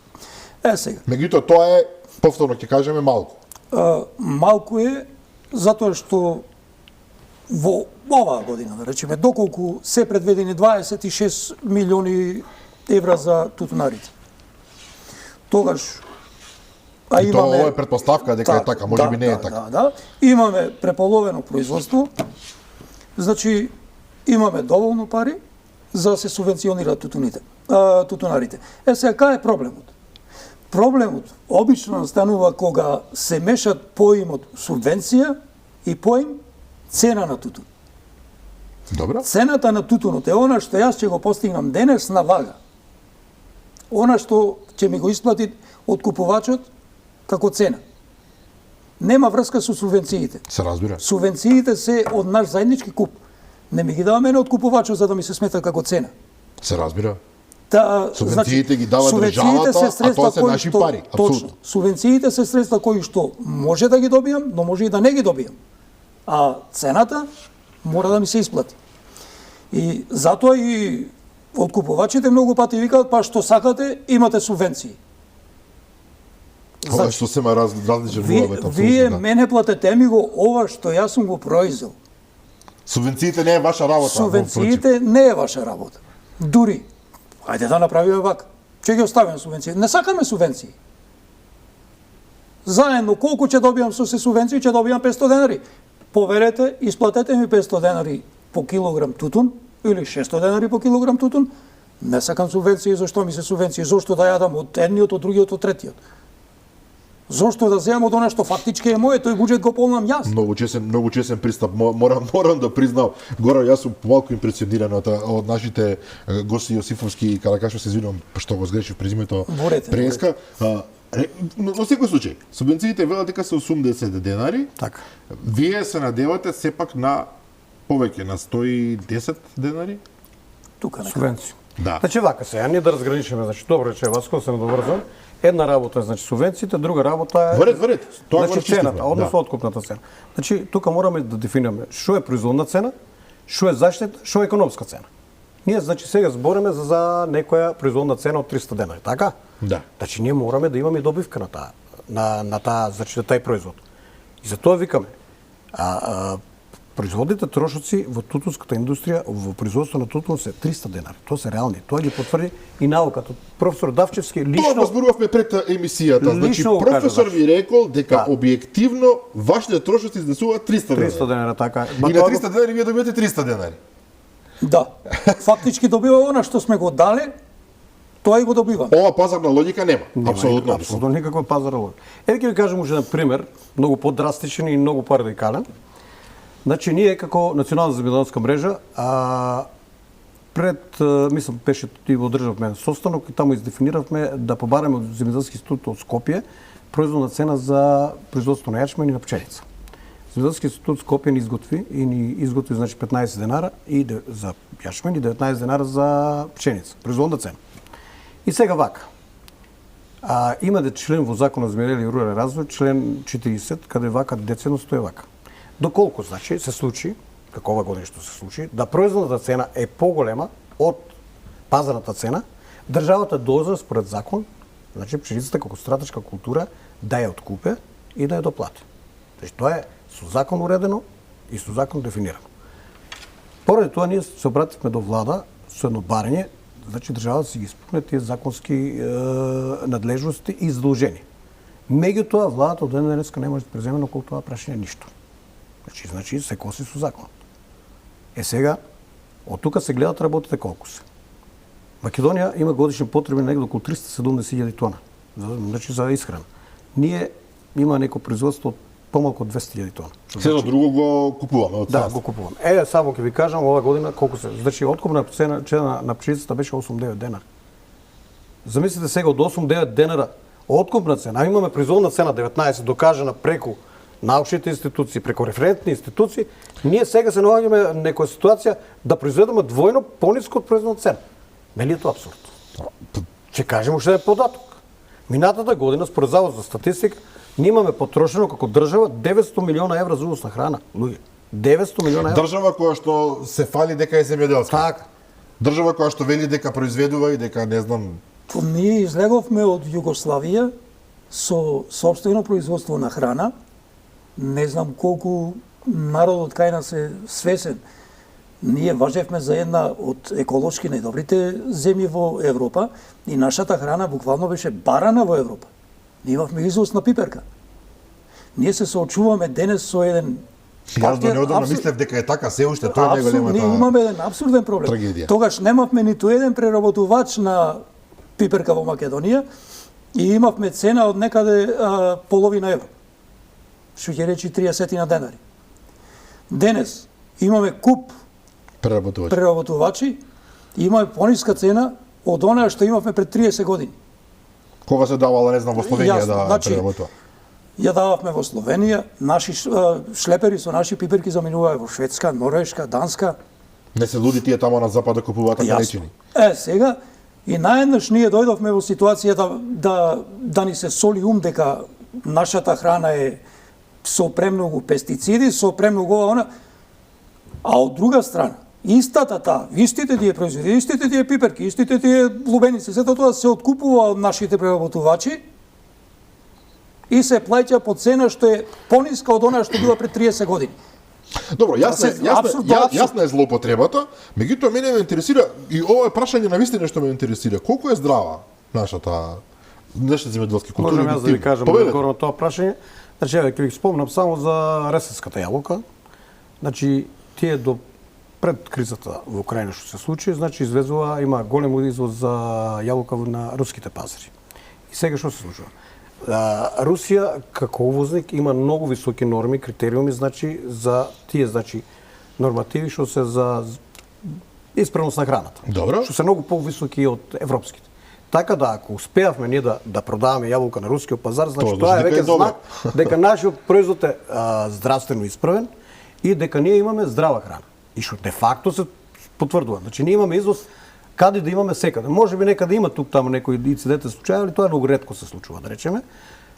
Сега. Меѓутоа тоа е, повторно ќе кажеме, малку. Малку е затоа што во оваа година, да речеме, доколку се предвидени 26 милиони евра за тутунарите. Тогаш И тоа ова е претпоставка дека е така, можеби не е така. Да. Имаме преполовено производство, значи имаме доволно пари за да се субвенционираат тутунарите. Сега, кај е проблемот? Проблемот обично настанува кога се мешат поимот субвенција и поим цена на тутун. Добро. Цената на тутунот е она што јас ќе го постигнам денес на вага. Она што ќе ми го исплати откупувачот како цена. Нема врска со субвенциите. Се разбира. Субвенциите се од наш заеднички куп. Не ми ги дава мене откупувачот за да ми се смета како цена. Се разбира. Субвенциите ги дава државата, а тоа се наши пари. Точно. Субвенциите се средства кои што може да ги добијам, но може и да не ги добијам. А цената мора да ми се исплати. И затоа и откупувачите многу пати викаат, па што сакате, имате субвенции. Ова што сема различен муабет. Вие мене платете ми го ова што јас сум го произвел. Субвенциите не е ваша работа. Субвенциите не е ваша работа. Дури, ајде да направиме вака. Ќе ги оставиме субвенции. Не сакаме субвенции. Заедно колку ќе добијам со се субвенции, ќе добијам 500 денари. Поверете, исплатете ми 500 денари по килограм тутун или 600 денари по килограм тутун. Не сакам субвенции, зашто ми се субвенции? Зошто да јадам од едниот, од другиот, од третиот? Зошто да земам од она што фактички е моје, тој буџет го полнам јас? Многу чесен пристап. Морам да признам, Горо, јас сум помалку импресиониран од нашите гости Јосифовски и Каракашов, се извинувам што го сгрешив презимето преска. Но секој случај, субвенциите велат дека се 80 денари. Така. Вие се надевате сепак на повеќе, на 110 денари? Тука нека. Субвенции. Да. Значи вака се, ние да разграничиме, значи добро рече Васко, се надоврзам. Една работа е значи субвенциите, друга работа е Вред. Тоа значи цената, односно откупната цена. Значи тука мораме да дефинираме што е производна цена, што е заштита, што е економска цена. Ние значи сега збориме за некоја производна цена од 300 денари, така? Да. Значи ние мораме да имаме добивка на таа на таа значи на тај производ. И затоа викаме производните трошоци во тутунската индустрија, во производство на тутун се 300 денари. Тоа се реални. Тоа ги потврди и науката. Професор Давчевски лично... Тоа зборувавме пред емисијата. Значи, професор ви рекол дека објективно вашите трошоци изнесуваат 300 денари. 300 денари, така. И на 300 денари вие добивате 300 денари. Да. Фактички добива она што сме го дале Тоа и го добиваме. Ова пазарна логика нема. Апсолутно. Апсолутно никаква пазарна логика. Ќе ви кажам уште еден пример, многу подрастичен и многу порадикален. Значи, ние како Национална земјоделска мрежа, мислам, беше и го одржавме состанок и таму издефиниравме да побараме од Земјоделски институт од Скопје производна цена за производство на јачмен и на пченица. Земјоделски институт Скопје ни изготви значи 15 денара и за јачмен и 19 денара за пченица, производна цена. И сега вака. Има член во Законот за земјоделие и рурален развој, член 40, каде вака децено стои вака. Доколку значи се случи, како ова година што се случи, да производната цена е поголема од пазарната цена, државата должна според закон, значи пшеницата како стратешка култура, да ја откупе и да ја доплати. Значи тоа е со закон уредено и со закон дефинирано. Поради тоа ние се обративме до влада со едно барање, значи државата си ги исполни тие законски надлежности и задолжени. Меѓутоа владата од ден денеска не може да преземе на околу тоа прашање ништо. Значи се коси со законот. Сега, од тука се гледат работите колку се. Македонија има годишни потреби негде околу 370.000 тона, значи за исхрана. Ние има неко производство од помалку од 200.000 тона. Сето друго го купуваме од Да, го купуваме. Само ќе ви кажам ова година колку се. Значи откупна цена на пшеницата беше 8-9 денара. Замислите сега од 8-9 денара откупна цена, а имаме производна цена 19 докажана преку научните институции, преку референтни институции, ние сега се наоѓаме некоја ситуација да произведеме двојно пониско од производна цена. Нели е тоа апсурд? Ќе кажем уште еден податок. Минатата година според Завод за статистика ние имаме потрошено како држава 900 милиона евра за увоз на храна. Луѓе, 900 милиона евра. Држава која што се фали дека е земјоделска. Така. Држава која што вели дека произведува и дека не знам. Ние излеговме од Југославија со сопствено производство на храна. Не знам колку народот кај нас е свесен. Ние важевме за една од еколошки најдобрите земји во Европа и нашата храна буквално беше барана во Европа. Ние имавме извоз на пиперка. Ние се соочуваме денес со еден Јас до неодамна мислев дека е така се уште, тоа е најголемата. Ние имаме еден абсурден проблем. Трагедија. Тогаш немавме ниту еден преработувач на пиперка во Македонија и имавме цена од некаде половина евро. Што ќе речи 30 на денари. Денес имаме куп преработувачи и имаме пониска цена од онаа што имавме пред 30 години. Кога се давала, не знам, во Словенија да преработува? Ја дававме во Словенија, наши шлепери со наши пиперки заминуваа во Шведска, Норвешка, Данска. Не се луди тие тамо на запад да купуваат така речени. Сега и наеднаш ние дојдовме во ситуација да ни се соли дека нашата храна е со премногу пестициди, со премногу она, а од друга страна, истите тие производи, истите тие пиперки, истите тие лубеници, сето тоа се откупува од нашите преработувачи и се плаќа по цена што е пониска од она што била пред 30 години. Добро, јасна е злоупотребата, меѓутоа мене ме интересира и ова е прашање на вистина што ме интересира. Колку е здрава нашата земјоделски култури? Можам јас да ви кажам одговор на тоа прашање. Значи, ќе ви спомнам само за ресетската јаболка. Значи, тие до пред кризата во Украина што се случи, значи извезува, има голем извоз за јаболка на руските пазари. И сега што се случува? Русија како увозник има многу високи норми, критериуми, значи за тие нормативи што се за исправност на храната. Добро. Што се многу повисоки од европските. Така да ако успеавме ние да продаваме јаболка на рускиот пазар, значи тоа е веќе знак дека нашиот производ е здравствено исправен и дека ние имаме здрава храна. И што де факто се потврдува. Значи ние имаме извоз каде да имаме секаде. Може би некаде има тук таму некои инциденти случаи, али тоа многу ретко се случува, да речеме.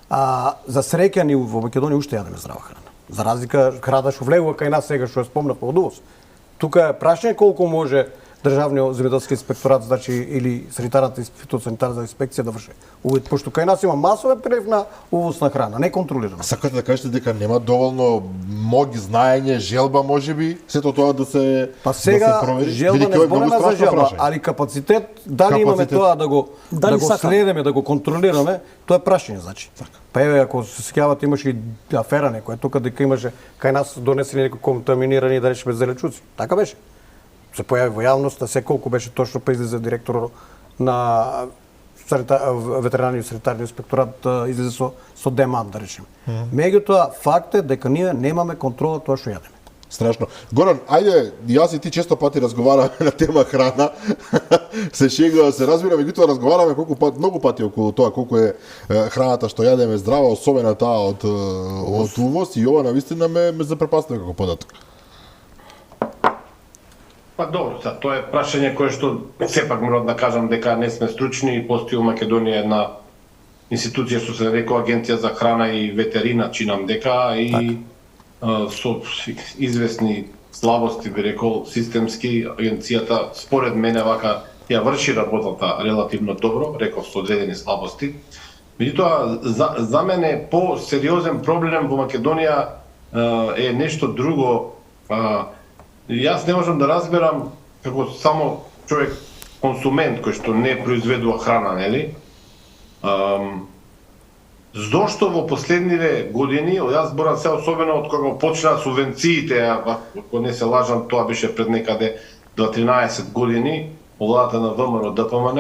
За среќа ни во Македонија уште јадеме здрава храна. За разлика храна што влегува кај нас сега што ја спомнав од увоз. Тука е прашање колку може Државниот земјоделски инспекторат, значи или санитарната фитосанитарна инспекција да врши увид, пошто кај нас има масовен прилив на увоз на храна, не контролирано. Сакате да кажете дека нема доволно моги знаење, желба можеби, сето тоа да се сега провери? Желба не збореме за желба, али капацитет, дали имаме тоа да го следиме, да го контролираме, тоа е прашање, значи. Па еве ако се сеќавате имаше и афера некоја тука дека имаше кај нас донесени некои контаминирани да речеме зеленчуци. Така беше. Се појави во јавноста, се колку беше точно па излезе директор на ветеринарниот санитарниот инспекторат излезе со демант, да речеме. Меѓутоа, факт е дека ние немаме контрола тоа што јадеме. Страшно. Горан, ајде, јас и ти често пати разговараме на тема храна. Се шегува, се разбира, меѓутоа разговараме многу пати околу тоа колку е храната што јадеме здрава, особено таа од увоз, и ова навистина ме запрепастува како податок. Па добро, тоа е прашање кое што сепак морам да кажам дека не сме стручни и постои во Македонија една институција што се нарекува Агенција за храна и ветерина, чинам дека и со известни слабости, би рекол, системски, агенцијата, според мене, вака ја врши работата релативно добро, реков со одредени слабости. Меѓутоа, за мене по-сериозен проблем во Македонија е нешто друго. Јас не можам да разберам како само човек консумент кој што не произведува храна, нели? Зошто во последниве години, јас зборам се особено од кога почнаа субвенциите, ако не се лажам, тоа беше пред некаде до 13 години, во владата на ВМРО ДПМН,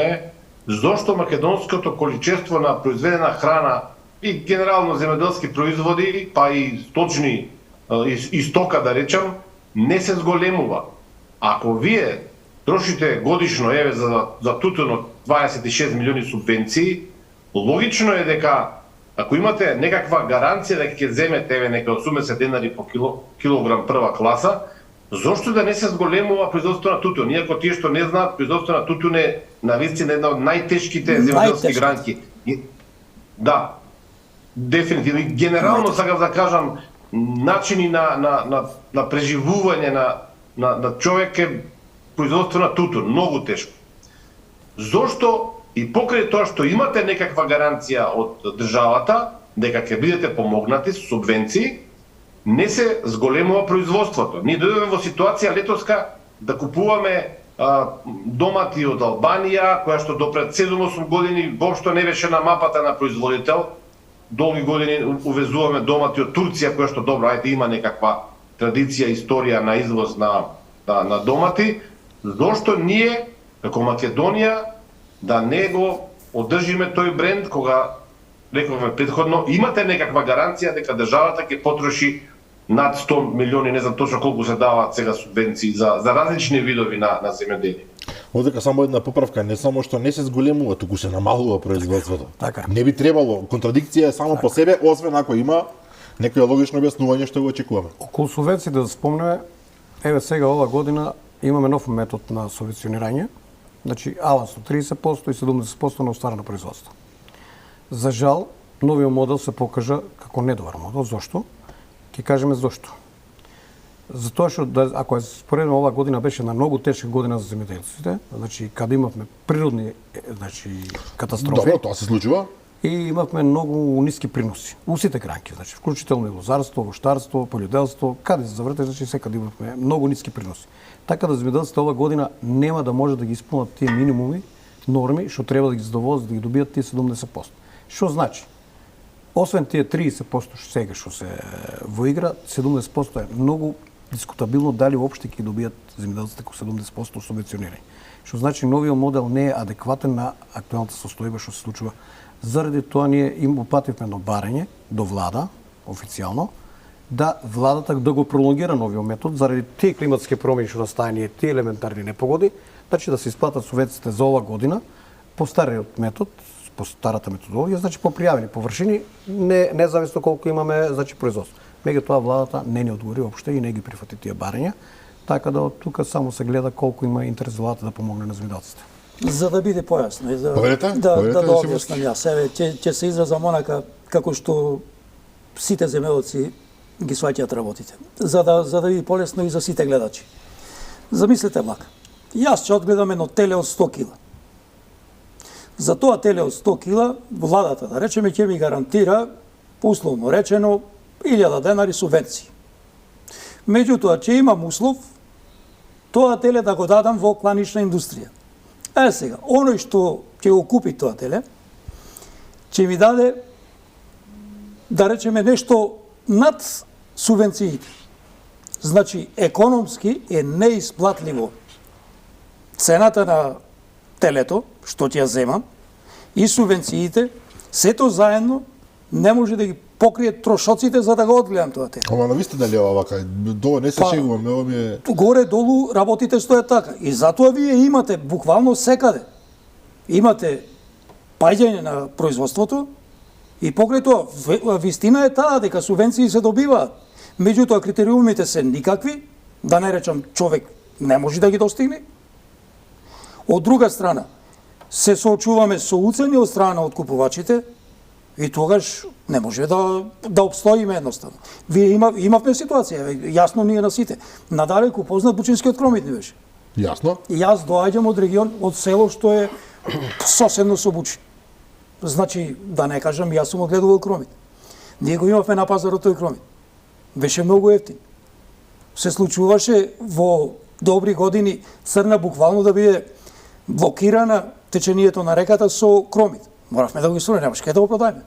зошто македонското количество на произведена храна и генерално земјоделски производи, па и сточни и стока да речам, не се зголемува. Ако вие трошите годишно еве за тутунот 26 милиони субвенции, логично е дека ако имате некаква гаранција дека ќе земете еве нека 80 денари по килограм прва класа, зошто да не се зголемува производството на тутун? Иако тие што не знаат, производството на тутун е навистина една од најтешките земјоделски гранки. Да, дефинитивно. Генерално сакам да кажам, начини на преживување на човек е производство на тутун, многу тешко. Зошто и покрај тоа што имате некаква гаранција од државата дека ќе бидете помогнати со субвенции, не се зголемува производството. Ние дојдеме во ситуација летоска да купуваме домати од Албанија, која што до пред 7-8 години воопшто не беше на мапата на производител. Долги години увезуваме домати од Турција, која што добро, ајде има некаква традиција, историја на извоз на домати. Зошто ние, како Македонија, да не го одржиме тој бренд, кога, рековме предходно, имате некаква гаранција дека државата ќе потроши над 100 милиони, не знам точно колку се даваат сега субвенции за различни видови на земјоделие. Овдека само една поправка, не само што не се зголемува, туку се намалува производството. Така. Не би требало, контрадикција е само по себе, освен ако има некој логично објаснување што го очекуваме. Околу субвенции да спомнеме, еве сега ова година имаме нов метод на субвенционирање, значи аванс од 30% и 70% на остварено производство. За жал, новиот модел се покажа како недобар модел. Зошто? Ќе кажеме зошто. Затоа што ако споредно ова година беше една многу тешка година за земјоделците, значи каде имавме природни катастрофи. Добро, тоа се случува. И имавме многу ниски приноси. У сите гранки, значи вклучително и лозарство, воштарство, полјоделство, каде се заврте, значи секаде имавме многу ниски приноси. Така да земјоделците ова година нема да може да ги исполнат тие минимуми норми што треба да ги задоволат, да ги добијат тие 70%. Што значи? Освен тие 30% што сега што се во игра, 70% е многу дискутабилно дали воопште ќе добијат земјоделците како 70% субвенционирање. Што значи новиот модел не е адекватен на актуелната состојба што се случува. Заради тоа ние им упативме едно барање до влада официјално да владата да го пролонгира новиот метод заради тие климатски промени што настајани, тие елементарни непогоди, значи да се исплатат субвенциите за ова година по стариот метод, по старата методологија, значи по пријавени површини, независно колку имаме значи производство. Меѓутоа владата не ни одговори опште и не ги прифати тие барања, така да од тука само се гледа колку има интерес владата да помогне на земјоделците. За да биде појасно и да објаснам јас, еве ќе се изразам онака како што сите земјоделци ги сваќаат работите. За да биде полесно и за сите гледачи. Замислете вака. Јас ќе одгледам едно теле од 100 кила. За тоа теле од 100 кила владата, да речеме, ќе ми гарантира, условно речено, 1000 денари субвенции. Меѓутоа, ќе имам услов тоа теле да го дадам во кланична индустрија. Сега, оној што ќе го купи тоа теле, ќе ми даде, да речеме, нешто над субвенциите. Значи, економски е неисплатливо цената на телето, што ќе ја земам, и субвенциите, сето заедно не може да ги покрие трошоците за да го одгледам тоа теле. Ама навистина ли е ова вака? Тоа не се шегуваме, ова ми е... Горе-долу работите стојат така. И затоа вие имате буквално секаде. Имате паѓање на производството и покрај тоа, вистина е таа дека субвенции се добиваат. Меѓутоа критериумите се никакви, да не речам човек не може да ги достигне. Од друга страна, се соочуваме со уцени од страна на откупувачите и тогаш не може да обстоиме едноставно. Вие имавме ситуација, јасно ние на сите. Надалеку познат Бучинскиот кромит ни беше. Јасно? И јас доаѓам од регион, од село што е соседно со Бучи. Значи, да не кажам, јас сум одгледувал кромит. Ние го имавме на пазарот тој кромит. Беше многу ефтин. Се случуваше во добри години Црна буквално да биде блокирана течението на реката со кромит. Моравме да го историја, немаш кај да го продајме.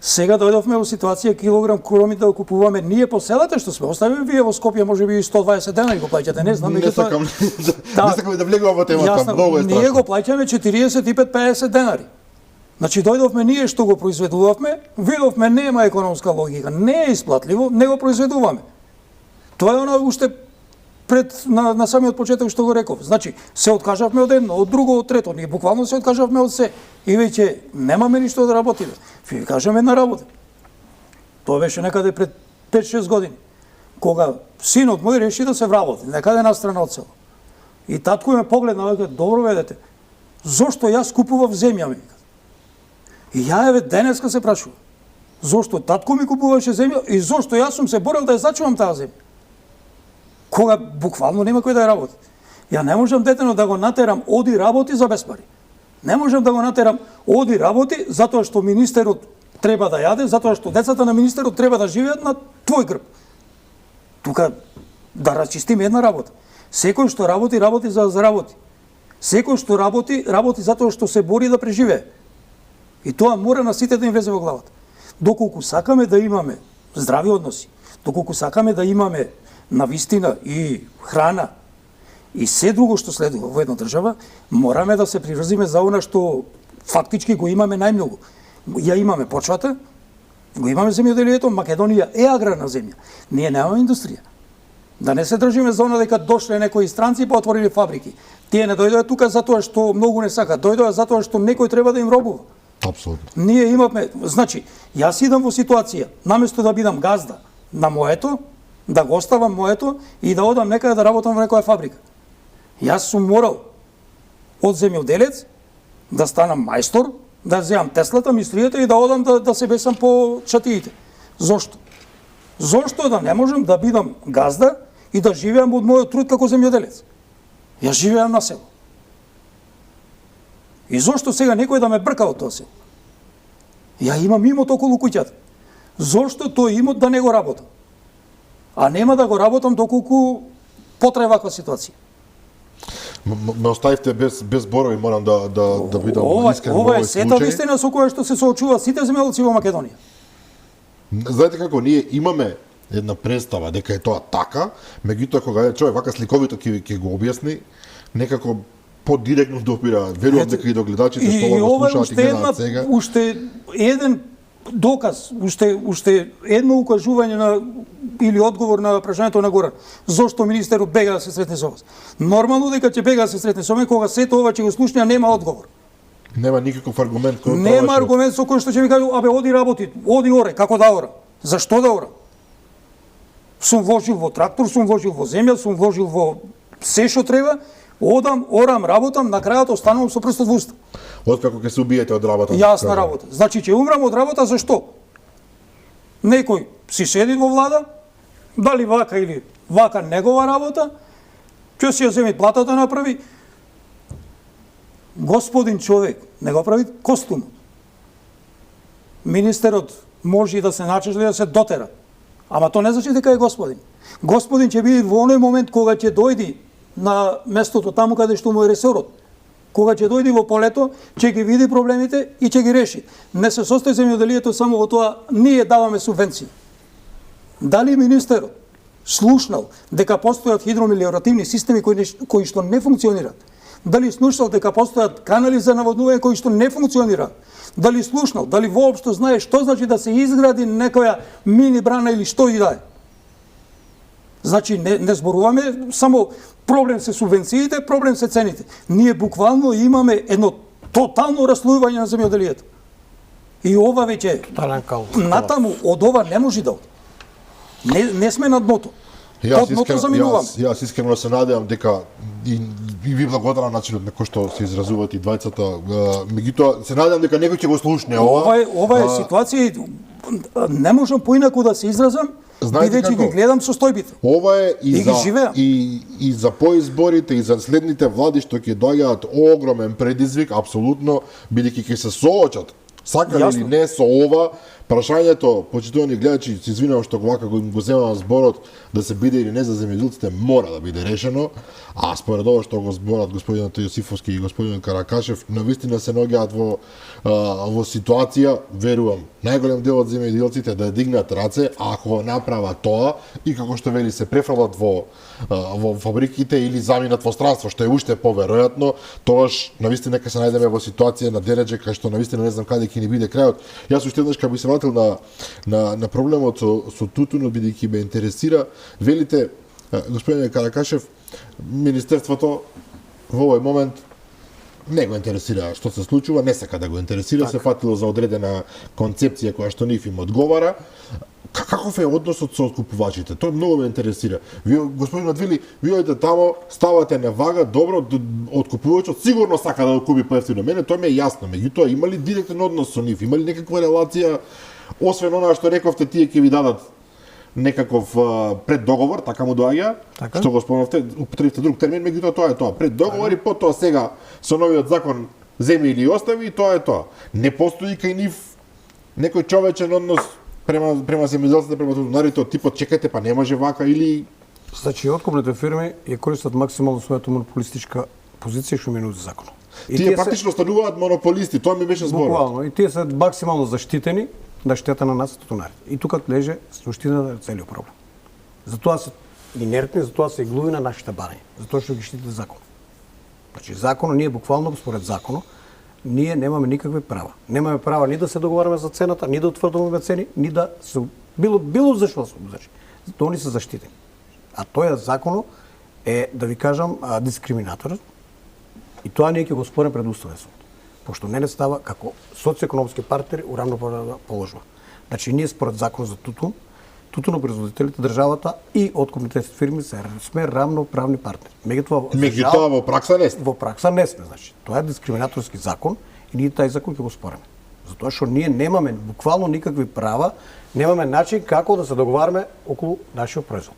Сега дојдовме во ситуација килограм кромит да го купуваме ние по селата што сме оставили, вие во Скопје можеби и 120 денари го плаќате, не знам. Не сакам, не сакам да влегувам во темата, многу е страшно. Ние го плаќаме 45-50 денари. Значи дојдовме ние што го произведувавме, видовме нема економска логика, не е исплатливо, не го произведуваме. Тоа е она уште на самиот почеток што го реков. Значи, се откажавме од едно, од друго, од трето. Ние буквално се откажавме од се. И веќе немаме ништо да работиме. Ви кажеме на работа. Тоа беше некаде пред 5-6 години. Кога синот мој реши да се вработи, некаде настрана од село. И татко ме погледна, века, добро ведете, зошто јас купував земја, ми? И ја еве денеска се прашува. Зошто татко ми купуваше земја и зошто јас сум се борел да ја зачувам таа земја? Кога буквално нема кој да ја работи. Ја не можам детено да го натерам оди работи за без пари. Не можам да го натерам оди работи затоа што министерот треба да јаде, затоа што децата на министерот треба да живеат на твој грб. Тука да расчистиме една работа. Секој што работи, работи за да заработи. Секој што работи, работи затоа што се бори да преживее. И тоа мора на сите да им влезе во главата. Доколку сакаме да имаме здрави односи, доколку сакаме да имаме навистина и храна и се друго што следува во една држава, мораме да се приврзиме за она што фактички го имаме најмногу. Ја имаме почвата, го имаме земјоделието, Македонија е аграрна земја. Ние немаме индустрија. Да не се држиме за она дека дошле некои странци па отвориле фабрики. Тие не дојдоа тука затоа што многу не сакаат, дојдоа затоа што некој треба да им робува. Апсолутно. Ние имавме, значи, јас идам во ситуација, наместо да бидам газда на моето, да го оставам моето и да одам некаде да работам во некоја фабрика. Јас сум морал од земјоделец да станам мајстор, да земам Теслата, мислијата и да одам да се бесам по чатиите. Зошто? Зошто да не можам да бидам газда и да живеам од мојот труд како земјоделец? Јас живеам на село. И зошто сега некој да ме брка од тоа село? Ја имам имот околу куќата. Зошто тој имот да не го работам? А нема да го работам доколку потрае ваква ситуација. Ме оставивте без зборови, морам да бидам искрен во ова овој е сета случај. вистина со која што се соочуваат сите земјоделци во Македонија. Знаете како, ние имаме една представа дека е тоа така, меѓутоа кога човек вака сликовито ќе го објасни, некако подиректно допира. Верувам дека и до гледачите што ова го слушаат и гледаат сега. Уште еден доказ, уште едно укажување на или одговор на прашањето на Горан. Зошто министерот бега да се сретне со вас? Нормално дека ќе бега да се сретне со мене кога сето ова ќе го слушне, а нема одговор. Нема никаков аргумент кој Нема аргумент со кој што ќе ми каже, абе оди работи, оди оре, како да ора? Зашто да ора? Сум вложил во трактор, сум вложил во земја, сум вложил во се што треба, одам, орам, работам, на крајот останувам со прстот во уста. Откако ќе се убиете од работа. Јасна работа. Значи ќе умрам од работа зашто? Некој си седи во влада, дали вака или вака негова работа, ќе си ја земи платата направи. Господин човек не го прави костумот. Министерот може и да се начешли да се дотера. Ама тоа не значи дека е господин. Господин ќе биде во оној момент кога ќе дојди на местото таму каде што му е ресорот. Кога ќе дојди во полето, ќе ги види проблемите и ќе ги реши. Не се состои земјоделието само во тоа ние даваме субвенции. Дали министерот слушнал дека постојат хидромелиоративни системи кои што не функционираат? Дали слушнал дека постојат канали за наводнување кои што не функционира? Дали слушнал, дали воопшто знае што значи да се изгради некоја мини брана или што и да е? Значи не зборуваме само проблем се субвенциите, проблем се цените. Ние буквално имаме едно тотално раслојување на земјоделието. И ова веќе натаму од ова не може да оди. Не сме на дното. Од дното заминуваме. Јас искрено се надевам дека и ви благодарам начинот на кој што се изразуваат и двајцата. Меѓутоа се надевам дека некој ќе го слушне ова. Ова е ситуација, не можам поинаку да се изразам, бидејќи ги гледам состојбите. Ова е и за поизборите и за следните влади што ќе доаѓаат огромен предизвик, апсолутно, бидејќи ќе се соочат сакали или не со ова. Прашањето, почитувани гледачи, се извинувам што вака го земам зборот, да се биде или не за земјоделците, мора да биде решено, а според ова што го зборат господинот Јосифовски и господинот Каракашев, навистина се наоѓаат во ситуација, верувам, најголем дел од земјоделците да дигнат раце, а ако направат тоа и како што вели се префрлат во фабриките или заминат во странство, што е уште поверојатно, тогаш навистина ќе се најдеме во ситуација на дередже кај што навистина не знам каде ќе ни биде крајот. Јас уште еднаш би се вратил на проблемот со тутунот, бидејќи ме интересира. Велите, господине Каракашев, Министерството во овој момент не го интересира што се случува, не сака да го интересира, се фатило за одредена концепција која што нив им одговара. Каков е односот со откупувачите? Тоа многу ме интересира. Вие, господинот Вили, вие одите тамо, ставате на вага, добро, откупувачот сигурно сака да купи поевтино. Мене тоа ми е јасно, меѓутоа има ли директен однос со нив? Има ли некаква релација, освен она што рековте, тие ќе ви дадат некаков преддоговор, така му доаѓа, што го спомнавте, употребите друг термин, меѓутоа тоа е тоа. Преддоговор и потоа сега со новиот закон земи или остави, тоа е тоа. Не постои кај нив некој човечен однос према земјоделците, према тутунарите, од типот чекајте, па не може вака или... Значи, откупните фирми ја користат максимално својата монополистичка позиција што минува за закон. Тие практично стануваат монополисти, тоа ми беше зборот. Буквално, и тие се максимално заштитени на штета на нас тутунарите. И тука леже суштината на целиот проблем. Затоа се инертни, затоа се глуви на нашите барања, затоа што ги штити закон. Значи, законот, ние буквално според законот, ние немаме никакви права. Немаме права ни да се договараме за цената, ни да утврдуваме цени, ни да се било зашто се значи. Тоа ни се заштитени. А тој законот е, да ви кажам, дискриминатор. И тоа ние ќе го спорим пред Уставен суд. Пошто не става како социјекономски партнери у равноправна положба. Значи ние според закон за тутунопроизводителите, државата и откупните фирми сме равноправни партнери. Меѓутоа во пракса не сме. Во пракса не сме, значи. Тоа е дискриминаторски закон и ние тај закон ќе го спореме. Затоа што ние немаме буквално никакви права, немаме начин како да се договараме околу нашиот производ.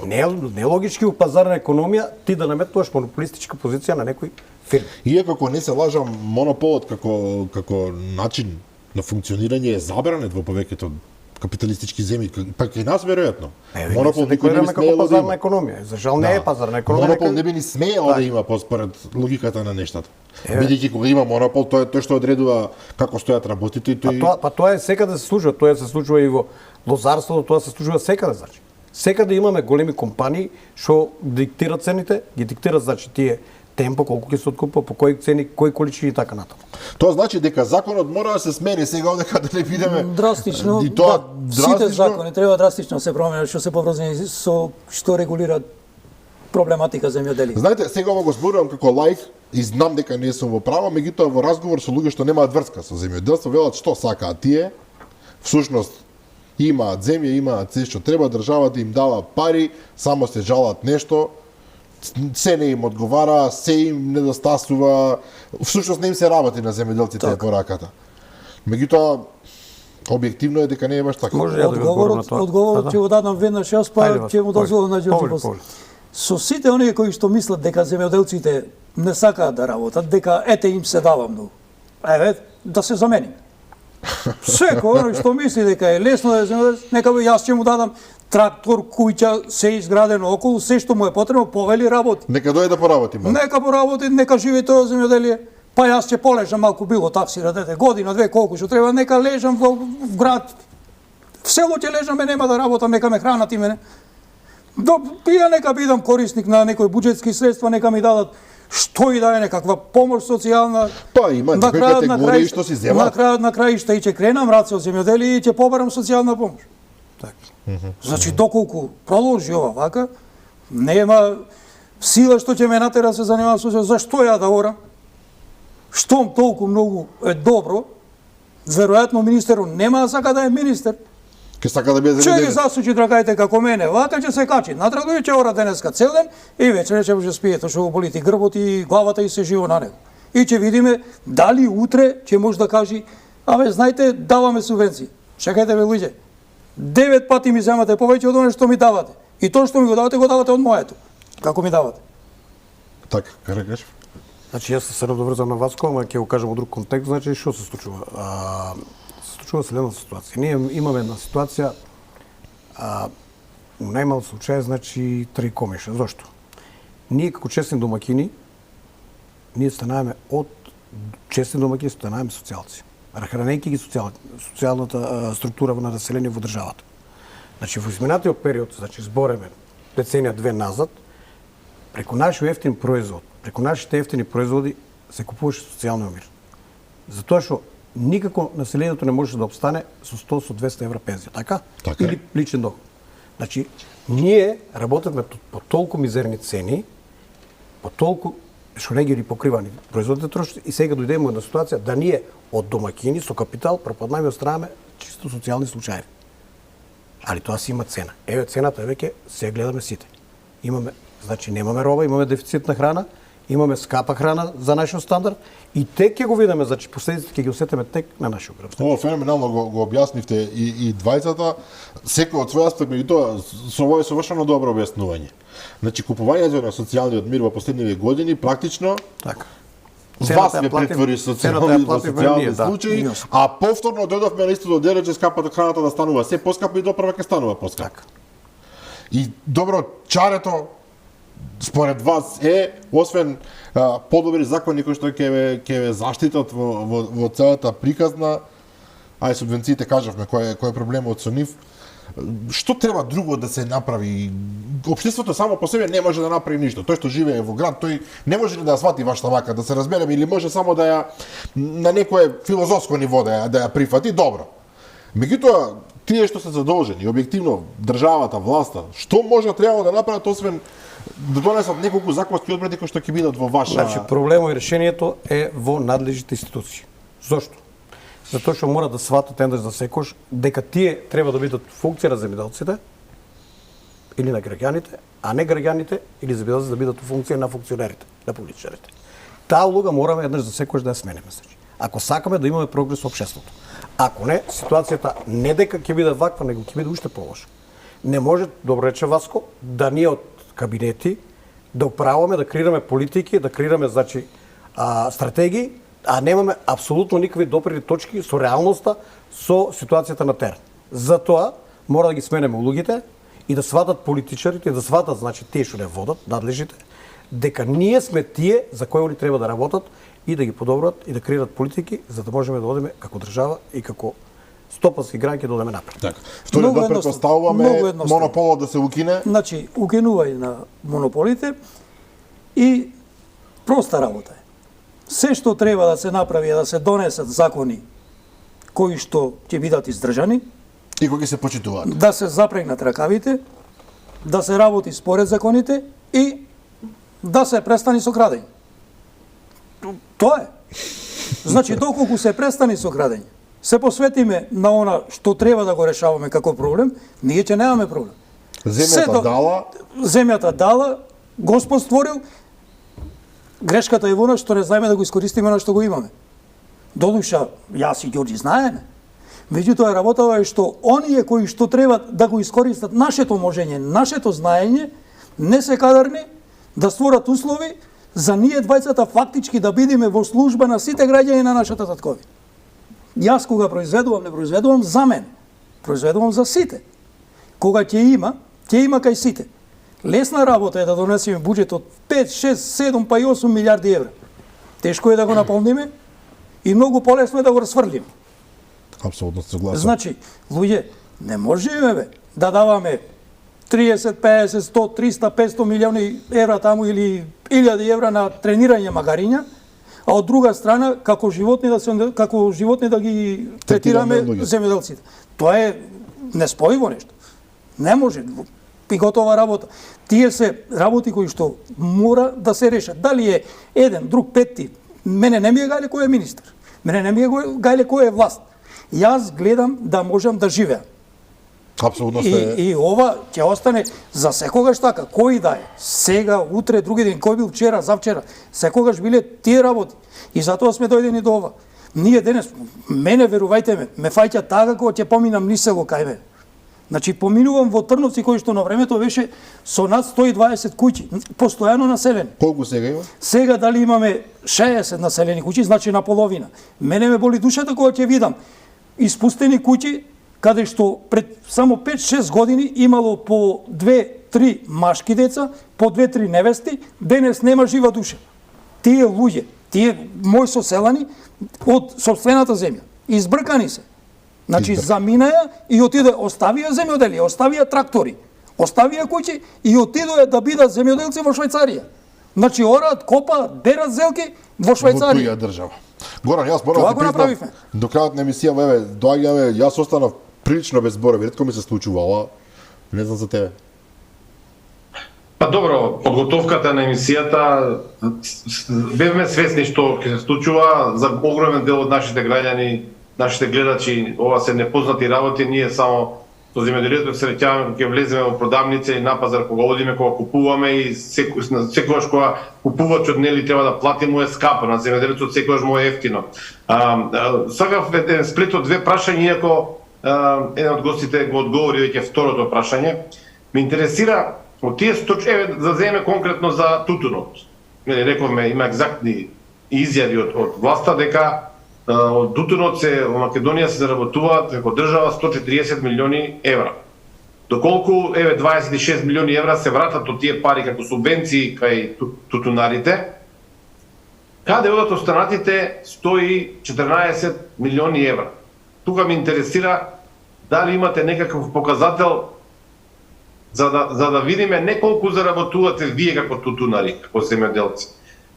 Не е логички у пазарна економија ти да наметнуваш монополистичка позиција на некој фирма. Иако ако не се лажам, монополот како начин на функционирање е забранет во повеќето капиталистички земји, па и нас веројатно. Монопол некој не смее да има економија. За жал не е пазарна економија. Монопол не би ни смеел да има според логиката на нештата. Бидејќи кога има монопол, тоа е тој што одредува како стојат работите и тој. Па тоа е секаде се случува, тоа се случува и во лозарството, тоа се случува секаде, значи. Секаде имаме големи компании што диктираат цените, ги диктираат значи тие темпо колку ќе се откупува, по кои цени, кои количини и така натаму. Тоа значи дека законот мора да се смени сега одека да не бидеме драстично. И тоа сите закони треба драстично се променат што се поврзани со што регулира проблематика земјоделие. Знаете, сега ова го зборувам како лаик и знам дека не сум во право, меѓутоа во разговор со луѓе што немаат врска со земјоделство, велат што сакаат тие. Всушност имаат земја, имаат се што треба, државата им дава пари, само се жалат нешто, се не им одговара, се им недостасува, всушност не им се работи на земјоделците по раката. Меѓутоа, објективно е дека не е баш така. Одговорот ќе го дадам веднаш јас, па ќе му дозволам на Ѓорѓе после. Со сите оние кои што мислат дека земјоделците не сакаат да работат, дека ете им се дава многу. Еве, да се замениме. Секој оној што мисли дека е лесно да е земјоделец, нека јас ќе му дадам трактор, куќа, се изградено околу, се што му е потребно, повели работи. Нека дојде да поработи. Нека поработи, нека живее тоа земјоделие. Па јас ќе полежам малку било такси радете, година, две, колку што треба, нека лежам во град. В село ќе лежаме, нема да работам, нека ме хранат и мене. Ја нека бидам корисник на некои буџетски средства, нека ми дадат што и да е некаква помош социјална. Па има некои категории што си земат. На краишта и ќе кренам рација од земјоделие и ќе побарам социјална помош. Така. Значи, доколку продолжи ова вака, нема сила што ќе ме натера да се занимавам со зашто ја да орам? Штом толку многу е добро, веројатно министерот нема да сака да е министер. Ке сака да биде Ќе ги земјоделец. засучи ракаите како мене, вака ќе се качи. Натрag дојде ќе ора денеска цел ден и вечер ќе може спие, тоа што го болите грбот и главата и се живо на него. И ќе видиме дали утре ќе може да кажи, абе знаете, даваме субвенции. Чекајте бе луѓе. 9 пати ми земате повеќе од оно што ми давате. И тоа што ми го давате од моето. Како ми давате? Така, кај рекаш? Значи, јас се надоврзам на Васко, ама ќе го кажам во друг контекст, значи, што се случува? Се случува следната ситуација. Ние имаме една ситуација, у најмал случај, значи, траикомиша. Зошто? Ние, како честни домакини, ние станаваме од честни домакини, станаваме социјалци. Рахранејќи ги социјалната структура на население во државата. Значи, во изминатиот период, значи, збореме деценија две назад, преку нашиот ефтин производ, преку нашите ефтини производи се купуваше социјалниот мир. Затоа што никако населението не може да обстане со 100 со 200 евра пензија, така? Така е. Или личен доход. Значи, ние работевме по толку мизерни цени, по толку што не ги покривани производните трошоци и сега дојдеме од ситуација да ние од домакини со капитал пропаднаме и остраваме чисто социјални случаи. Али тоа си има цена. Еве цената е веќе се гледаме сите. Имаме, значи немаме роба, имаме дефицит на храна, имаме скапа храна за нашиот стандард и тек ќе го видиме, значи последиците ќе ги осетиме тек на нашиот грб. Ова феноменално го објаснивте и двајцата, секој од свој аспект, меѓу тоа со ово е совршено добро објаснување. Значи купувањето на социјалниот мир во последниве години практично Така. вас ве претвори социјални да. случаи, а повторно дојдовме на истото дело че скапата храната да станува се поскапа и допрва ќе станува поскапа. Така. И добро, чарето според вас е, освен подобри закони кои што ќе ве заштитат во целата приказна, ај субвенциите кажавме кој е проблемот со нив, што треба друго да се направи? Општеството само по себе не може да направи ништо. Тој што живее во град, тој не може да ја свати вашата вака, да се разбереме, или може само да ја на некое филозофско ниво да ја прифати, добро. Меѓутоа, тие што се задолжени, објективно државата, власта, што може треба да направат освен да донесат неколку законски одредби кои што ќе бидат во ваша... Значи, проблемот и решението е во надлежните институции. Зошто? Затоа што мора да сватат еднаш за секош дека тие треба да бидат функција на земјоделците или на граѓаните, а не граѓаните или земјоделците да бидат функција на функционерите, на политичарите. Таа улога мораме еднаш за секош да ја смениме. Значи, ако сакаме да имаме прогрес во општеството. Ако не, ситуацијата не дека ќе биде ваква, него ќе биде уште полоша. Не може, добро рече Васко, да ние од кабинети да управуваме, да креираме политики, да креираме, значи, стратегии, а немаме апсолутно никакви допирни точки со реалноста, со ситуацијата на терен. Затоа мора да ги сменеме улогите и да сватат политичарите, да сватат, значи, тие што не водат, надлежите, дека ние сме тие за кои они треба да работат и да ги подобрат и да креират политики, за да можеме да одиме како држава и како стопански граѓани ќе додеме напред. Така. Втори Многу да предпоставуваме едноставно. монополот да се укине. Значи, укинување на монополите и проста работа е. Се што треба да се направи е да се донесат закони кои што ќе бидат издржани, И кои се почитуваат. да се запрегнат ракавите, да се работи според законите и да се престани со крадење. Тоа е. Значи, доколку се престани со крадење, се посветиме на она што треба да го решаваме како проблем, ние ќе немаме проблем. Земјата дала, Земјата дала, Господ створил, грешката е во нас што не знаеме да го искористиме на што го имаме. Додуша, јас и Ѓорѓи знаеме. Меѓутоа работава е што оние кои што треба да го искористат нашето можење, нашето знаење, не се кадарни да створат услови за ние двајцата фактички да бидеме во служба на сите граѓани на нашата татковина. Јас кога произведувам, не произведувам за мене, произведувам за сите. Кога ќе има кај сите. Лесна работа е да донесеме буџет од 5, 6, 7 па и 8 милиарди евра. Тешко е да го наполниме и многу полесно е да го расфрлиме. апсолутно согласен. Значи, луѓе, не можеме бе да даваме 30, 50, 100, 300, 500 милиони евра таму или 1000 евра на тренирање магариња, а од друга страна како животни да ги третираме земјоделците. Тоа е неспојиво нешто. Не може и готова работа. Тие се работи кои што мора да се решат. Дали е еден, друг, петти, мене не ми е гајле кој е министар. Мене не ми е гајле кој е власт. Јас гледам да можам да живеам. Апсолутно И ова ќе остане за секогаш така, кој да е, сега, утре, други ден, кој бил вчера, завчера, секогаш биле тие работи. И затоа сме дојдени до ова. Ние денес, мене, верувајте ме фаќа така кога ќе поминам низ село кај мене. Значи, поминувам во Трновци, кој што на времето беше со над 120 куќи, постојано населени. Колку сега има? Сега дали имаме 60 населени куќи, значи на половина. Мене ме боли душата кога ќе видам испустени куќи, каде што пред само 5-6 години имало по 2-3 машки деца, по 2-3 невести, денес нема жива душа. Тие луѓе, тие мои соселани од сопствената земја, избркани се. Значи, заминаја и отиде, оставија земјоделие, оставија трактори, оставија куќи и отидоа да бидат земјоделци во Швајцарија. Значи, орат, копаат, берат зелки во Швајцарија. Во туја држава. Горан, јас морам да признам, до крајот на емисија, еве, доаѓаме, јас останав прилично без зборови, ретко ми се случува ова. Не знам за тебе. Па добро, подготовката на емисијата, бевме свесни што ќе се случува за огромен дел од нашите граѓани, нашите гледачи, ова се непознати работи, ние само со земјоделието се среќаваме кога ќе влеземе во продавница и на пазар кога одиме, кога купуваме и секогаш кога купувачот нели треба да плати, му е скапо, на земјоделецот секогаш му е ефтино. Сакав еден сплет од две прашања, иако еден од гостите го одговори веќе второто прашање. Ме интересира од тие еве да земеме конкретно за тутунот. Рековме, има екзактни изјави од власта дека од тутунот во Македонија се заработуваат како држава 140 милиони евра. Доколку еве 26 милиони евра се вратат од тие пари како субвенции кај тутунарите, каде одат останатите 114 милиони евра? Тука ме интересира дали имате некаков показател за да видиме не колку заработувате вие како тутунари, како земјоделци,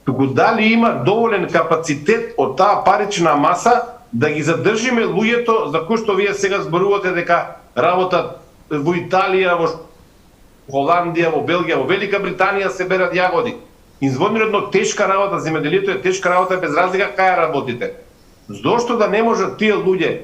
туку дали има доволен капацитет од таа парична маса да ги задржиме луѓето за кои што вие сега зборувате дека работат во Италија, во Холандија, во Белгија, во Велика Британија се берат јагоди. Извонредно тешка работа, земјоделието е тешка работа без разлика кај работите. Зошто да не можат тие луѓе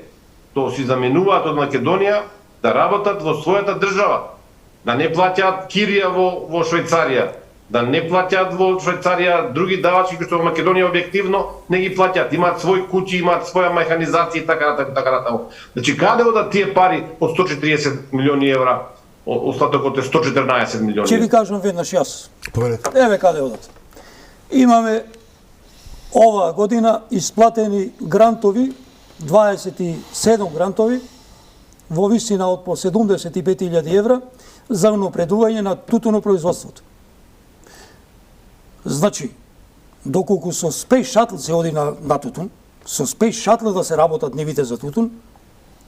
што си заменуваат од Македонија да работат во својата држава, да не плаќаат кирија во Швајцарија, да не плаќаат во Швајцарија други давачи кои што во Македонија објективно не ги плаќаат, имаат свој куќи, имаат своја механизација и така натаму. Значи каде одат тие пари од 140 милиони евра, остатокот е 114 милиони? Ќе ви кажам веднаш јас. Повелете. Еве каде одат. Имаме оваа година исплатени грантови, 27 грантови во висина од по 75.000 евра за унапредување на тутунопроизводството. Значи, доколку со Space Shuttle се оди на тутун, со Space Shuttle да се работат нивите за тутун,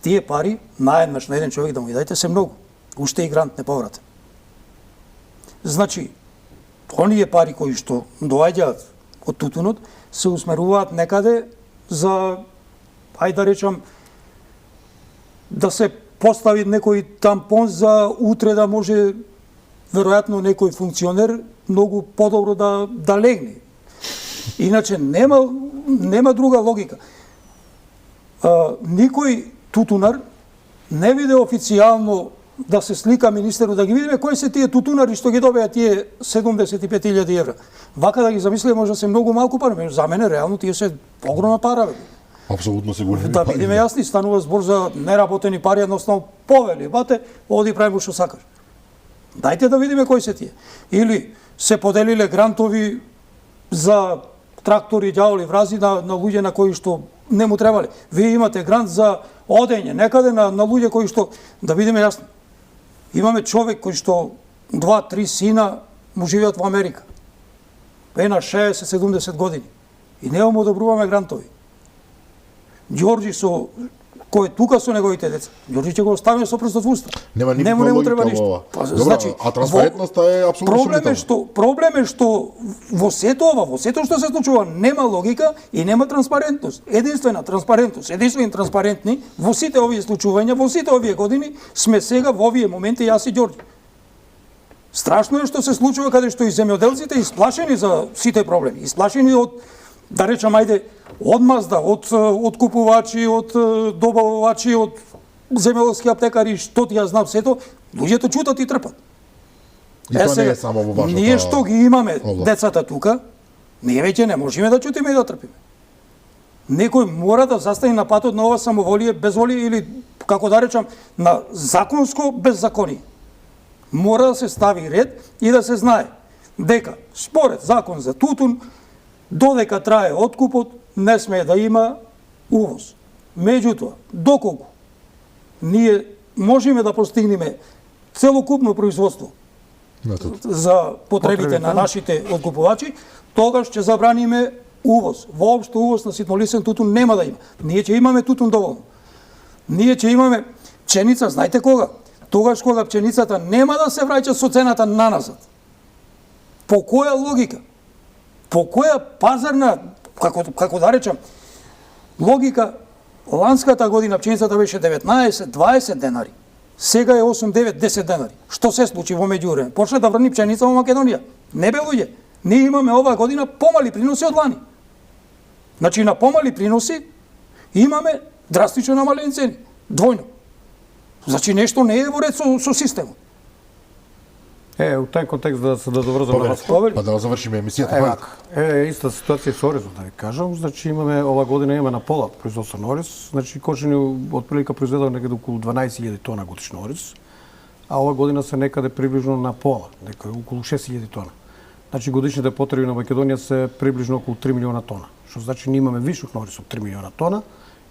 тие пари наеднаш на еден човек да му ги дајте се многу. Уште и грант не повратен. Значи, оние пари кои што доаѓаат од тутунот се усмеруваат некаде за, ајде да речам, да се постави некој тампон за утре да може веројатно некој функционер многу подобро да легне. Иначе нема друга логика. Никој тутунар не виде официјално да се слика министерот, да ги видиме кои се тие тутунари што ги добеа тие 75.000 евра. Вака да ги замислиме може да се многу малку пари, за мене реално тие се огромна пара. Апсолутно се големи да пари. видиме јасни, станува збор за неработени пари, едноставно повели, бате, оди правимо што сакаш. Дајте да видиме кои се тие. Или се поделиле грантови за трактори, ѓаволи, врази на луѓе на кои што не му требале. Вие имате грант за одење некаде на луѓе кои што, да видиме јасно. Имаме човек кој што 2-3 сина му живеат во Америка. На 60-70 години. И не му одобруваме грантови. Ѓорѓи со кој е тука со неговите деца, Ѓорѓи ќе го остави со прстот во уста. Нема никаква Нему логика треба во ништо. ова. Па, Добро, а транспарентноста е апсолутно проблем е што во сето ова, во сето што се случува нема логика и нема транспарентност. Единствен транспарентни во сите овие случувања, во сите овие години сме сега во овие моменти јас и Ѓорѓи. Страшно е што се случува каде што и земјоделците исплашени за сите проблеми, исплашени од, да речам, ајде, од мазда, од купувачи, од добавувачи, од земјоделски аптекари, што ти ја знам сето, луѓето чутат и трпат. И тоа не е само во вашата ние што ги имаме област. децата тука, ние веќе не можеме да чутиме и да трпиме. Некој мора да застане на патот на ова самоволие, безволие или, како да речам, на законско беззаконие. Мора да се стави ред и да се знае дека според закон за тутун, додека трае откупот, не смее да има увоз. Меѓутоа, доколку ние можеме да постигнеме целокупно производство за потребите на нашите откупувачи, тогаш ќе забраниме увоз. Воопшто увоз на ситнолисен тутун нема да има. Ние ќе имаме тутун доволно. Ние ќе имаме пченица, знаете кога? Тогаш кога пченицата нема да се враќа со цената наназад. По која логика? По која пазарна, како да речам, логика, ланската година пченицата беше 19-20 денари. Сега е 8-9-10 денари. Што се случи во меѓувреме? Почна да врни пченица во Македонија. Не бе луѓе. Ние имаме оваа година помали приноси од лани. Значи на помали приноси имаме драстично намалени цени. Двојно. Значи нешто не е во ред со системот. У тај контекст да се доврзам на вас. Па да завршиме емисијата. Иста ситуација со оризот, да ви кажам. Значи имаме ова година имаме на пола производство на ориз. Значи Кочани отприлика произведува некаде околу 12.000 тона годишно ориз, а ова година се некаде приближно на пола, некаде околу 6.000 тона. Значи годишните потреби на Македонија се приближно околу 3 милиона тона. Што значи ние имаме вишок на ориз од 3 милиона тона.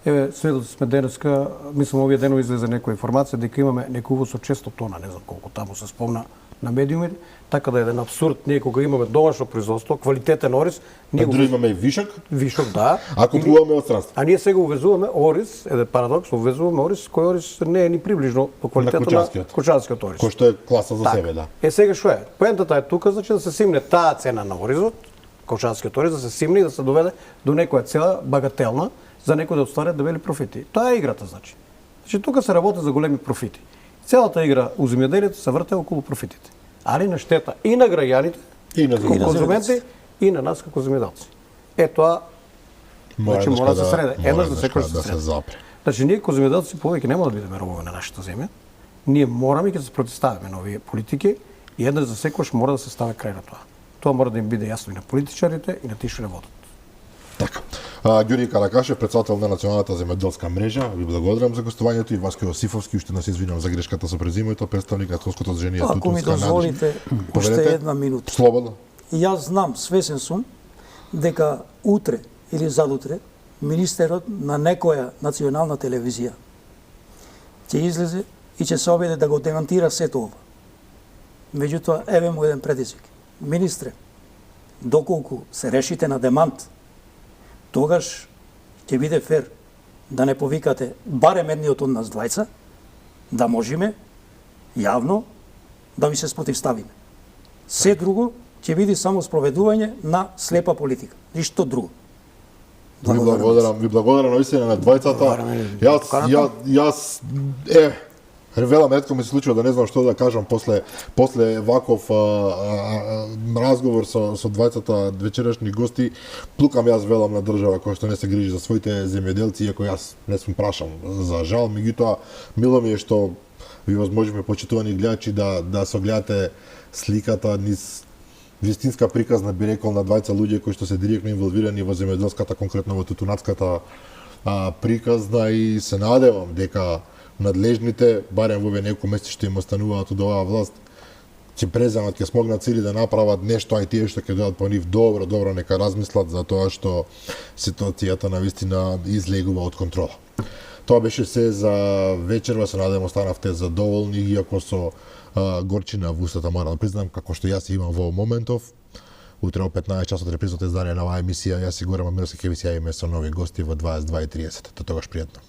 Еве, сведоци сме денеска, мислам овие денови излезе некоја информација дека имаме некој увоз од 600 тона, не знам колку таму се спомна на медиумите, така да е еден абсурд, ние кога имаме домашно производство, квалитетен ориз, ние Други имаме и вишок. Вишок, да. А купуваме од странство. А ние сега увезуваме ориз, еден парадокс, увезуваме ориз, кој ориз не е ни приближно по квалитетот на кочанскиот ориз. Кој што е класа за себе, да. Сега што е? Поентата е тука, значи да се симне таа цена на оризот, кочанскиот ориз, да се симне и да се доведе до некоја цела багателна за некој да оствари дебели профити. Тоа е играта, значи. Значи тука се работи за големи профити. Целата игра у земјоделието се врте околу профитите. Али на штета и на граѓаните, и на конзументи, и на нас како земјоделци. Тоа значи мора да се среде. Еднаш за секој да се запре. Значи ние како земјоделци повеќе нема да бидеме робови на нашата земја. Ние мораме ќе се противставиме на овие политики и еднаш за секојаш мора да се стави крај на тоа. Тоа мора да им биде јасно и на политичарите и на тие што не водат. Така. Ѓурѓи Каракашев, председател на Националната земјоделска мрежа, ви благодарам за гостувањето и Васко Јосифовски, уште нас извинувам за грешката со презимето, представник на Тонското здружение Тутунска Ако ми дозволите уште една минута. Слободно. Јас знам, свесен сум, дека утре или задутре министерот на некоја национална телевизија ќе излезе и ќе се обиде да го демантира сето ова. Меѓутоа, еве му еден предизвик. Министре, доколку се решите на демант, тогаш ќе биде фер да не повикате барем едниот од нас двајца, да можеме јавно да ви се спротивставиме. Се друго ќе биде само спроведување на слепа политика. Ништо друго. Ви благодарам наистина на двајцата. Јас велам, ретко ми се случува да не знам што да кажам после ваков разговор со двајцата вечерашни гости. Плукам јас велам на држава која што не се грижи за своите земјоделци, иако јас не сум прашам за жал, меѓутоа мило ми е што ви возможиме почитувани гледачи да согледате сликата низ вистинска приказна, би рекол, на двајца луѓе кои што се директно инволвирани во земјоделската, конкретно во тутунатската приказна, и се надевам дека надлежните, барем во овие неколку месеци што им остануваат од оваа власт, ќе преземат, ќе смогнат цели да направат нешто, а и тие што ќе дојдат по нив добро нека размислат за тоа што ситуацијата навистина излегува од контрола. Тоа беше се за вечерва, се надевам останавте задоволни, иако со горчина во устата, морам да признам, како што јас имам во моментов. Утре во 15 часот репризното издание на оваа емисија, јас и Горе Мамировски ќе ви се јавиме со нови гости во 22:30. До тогаш пријатно.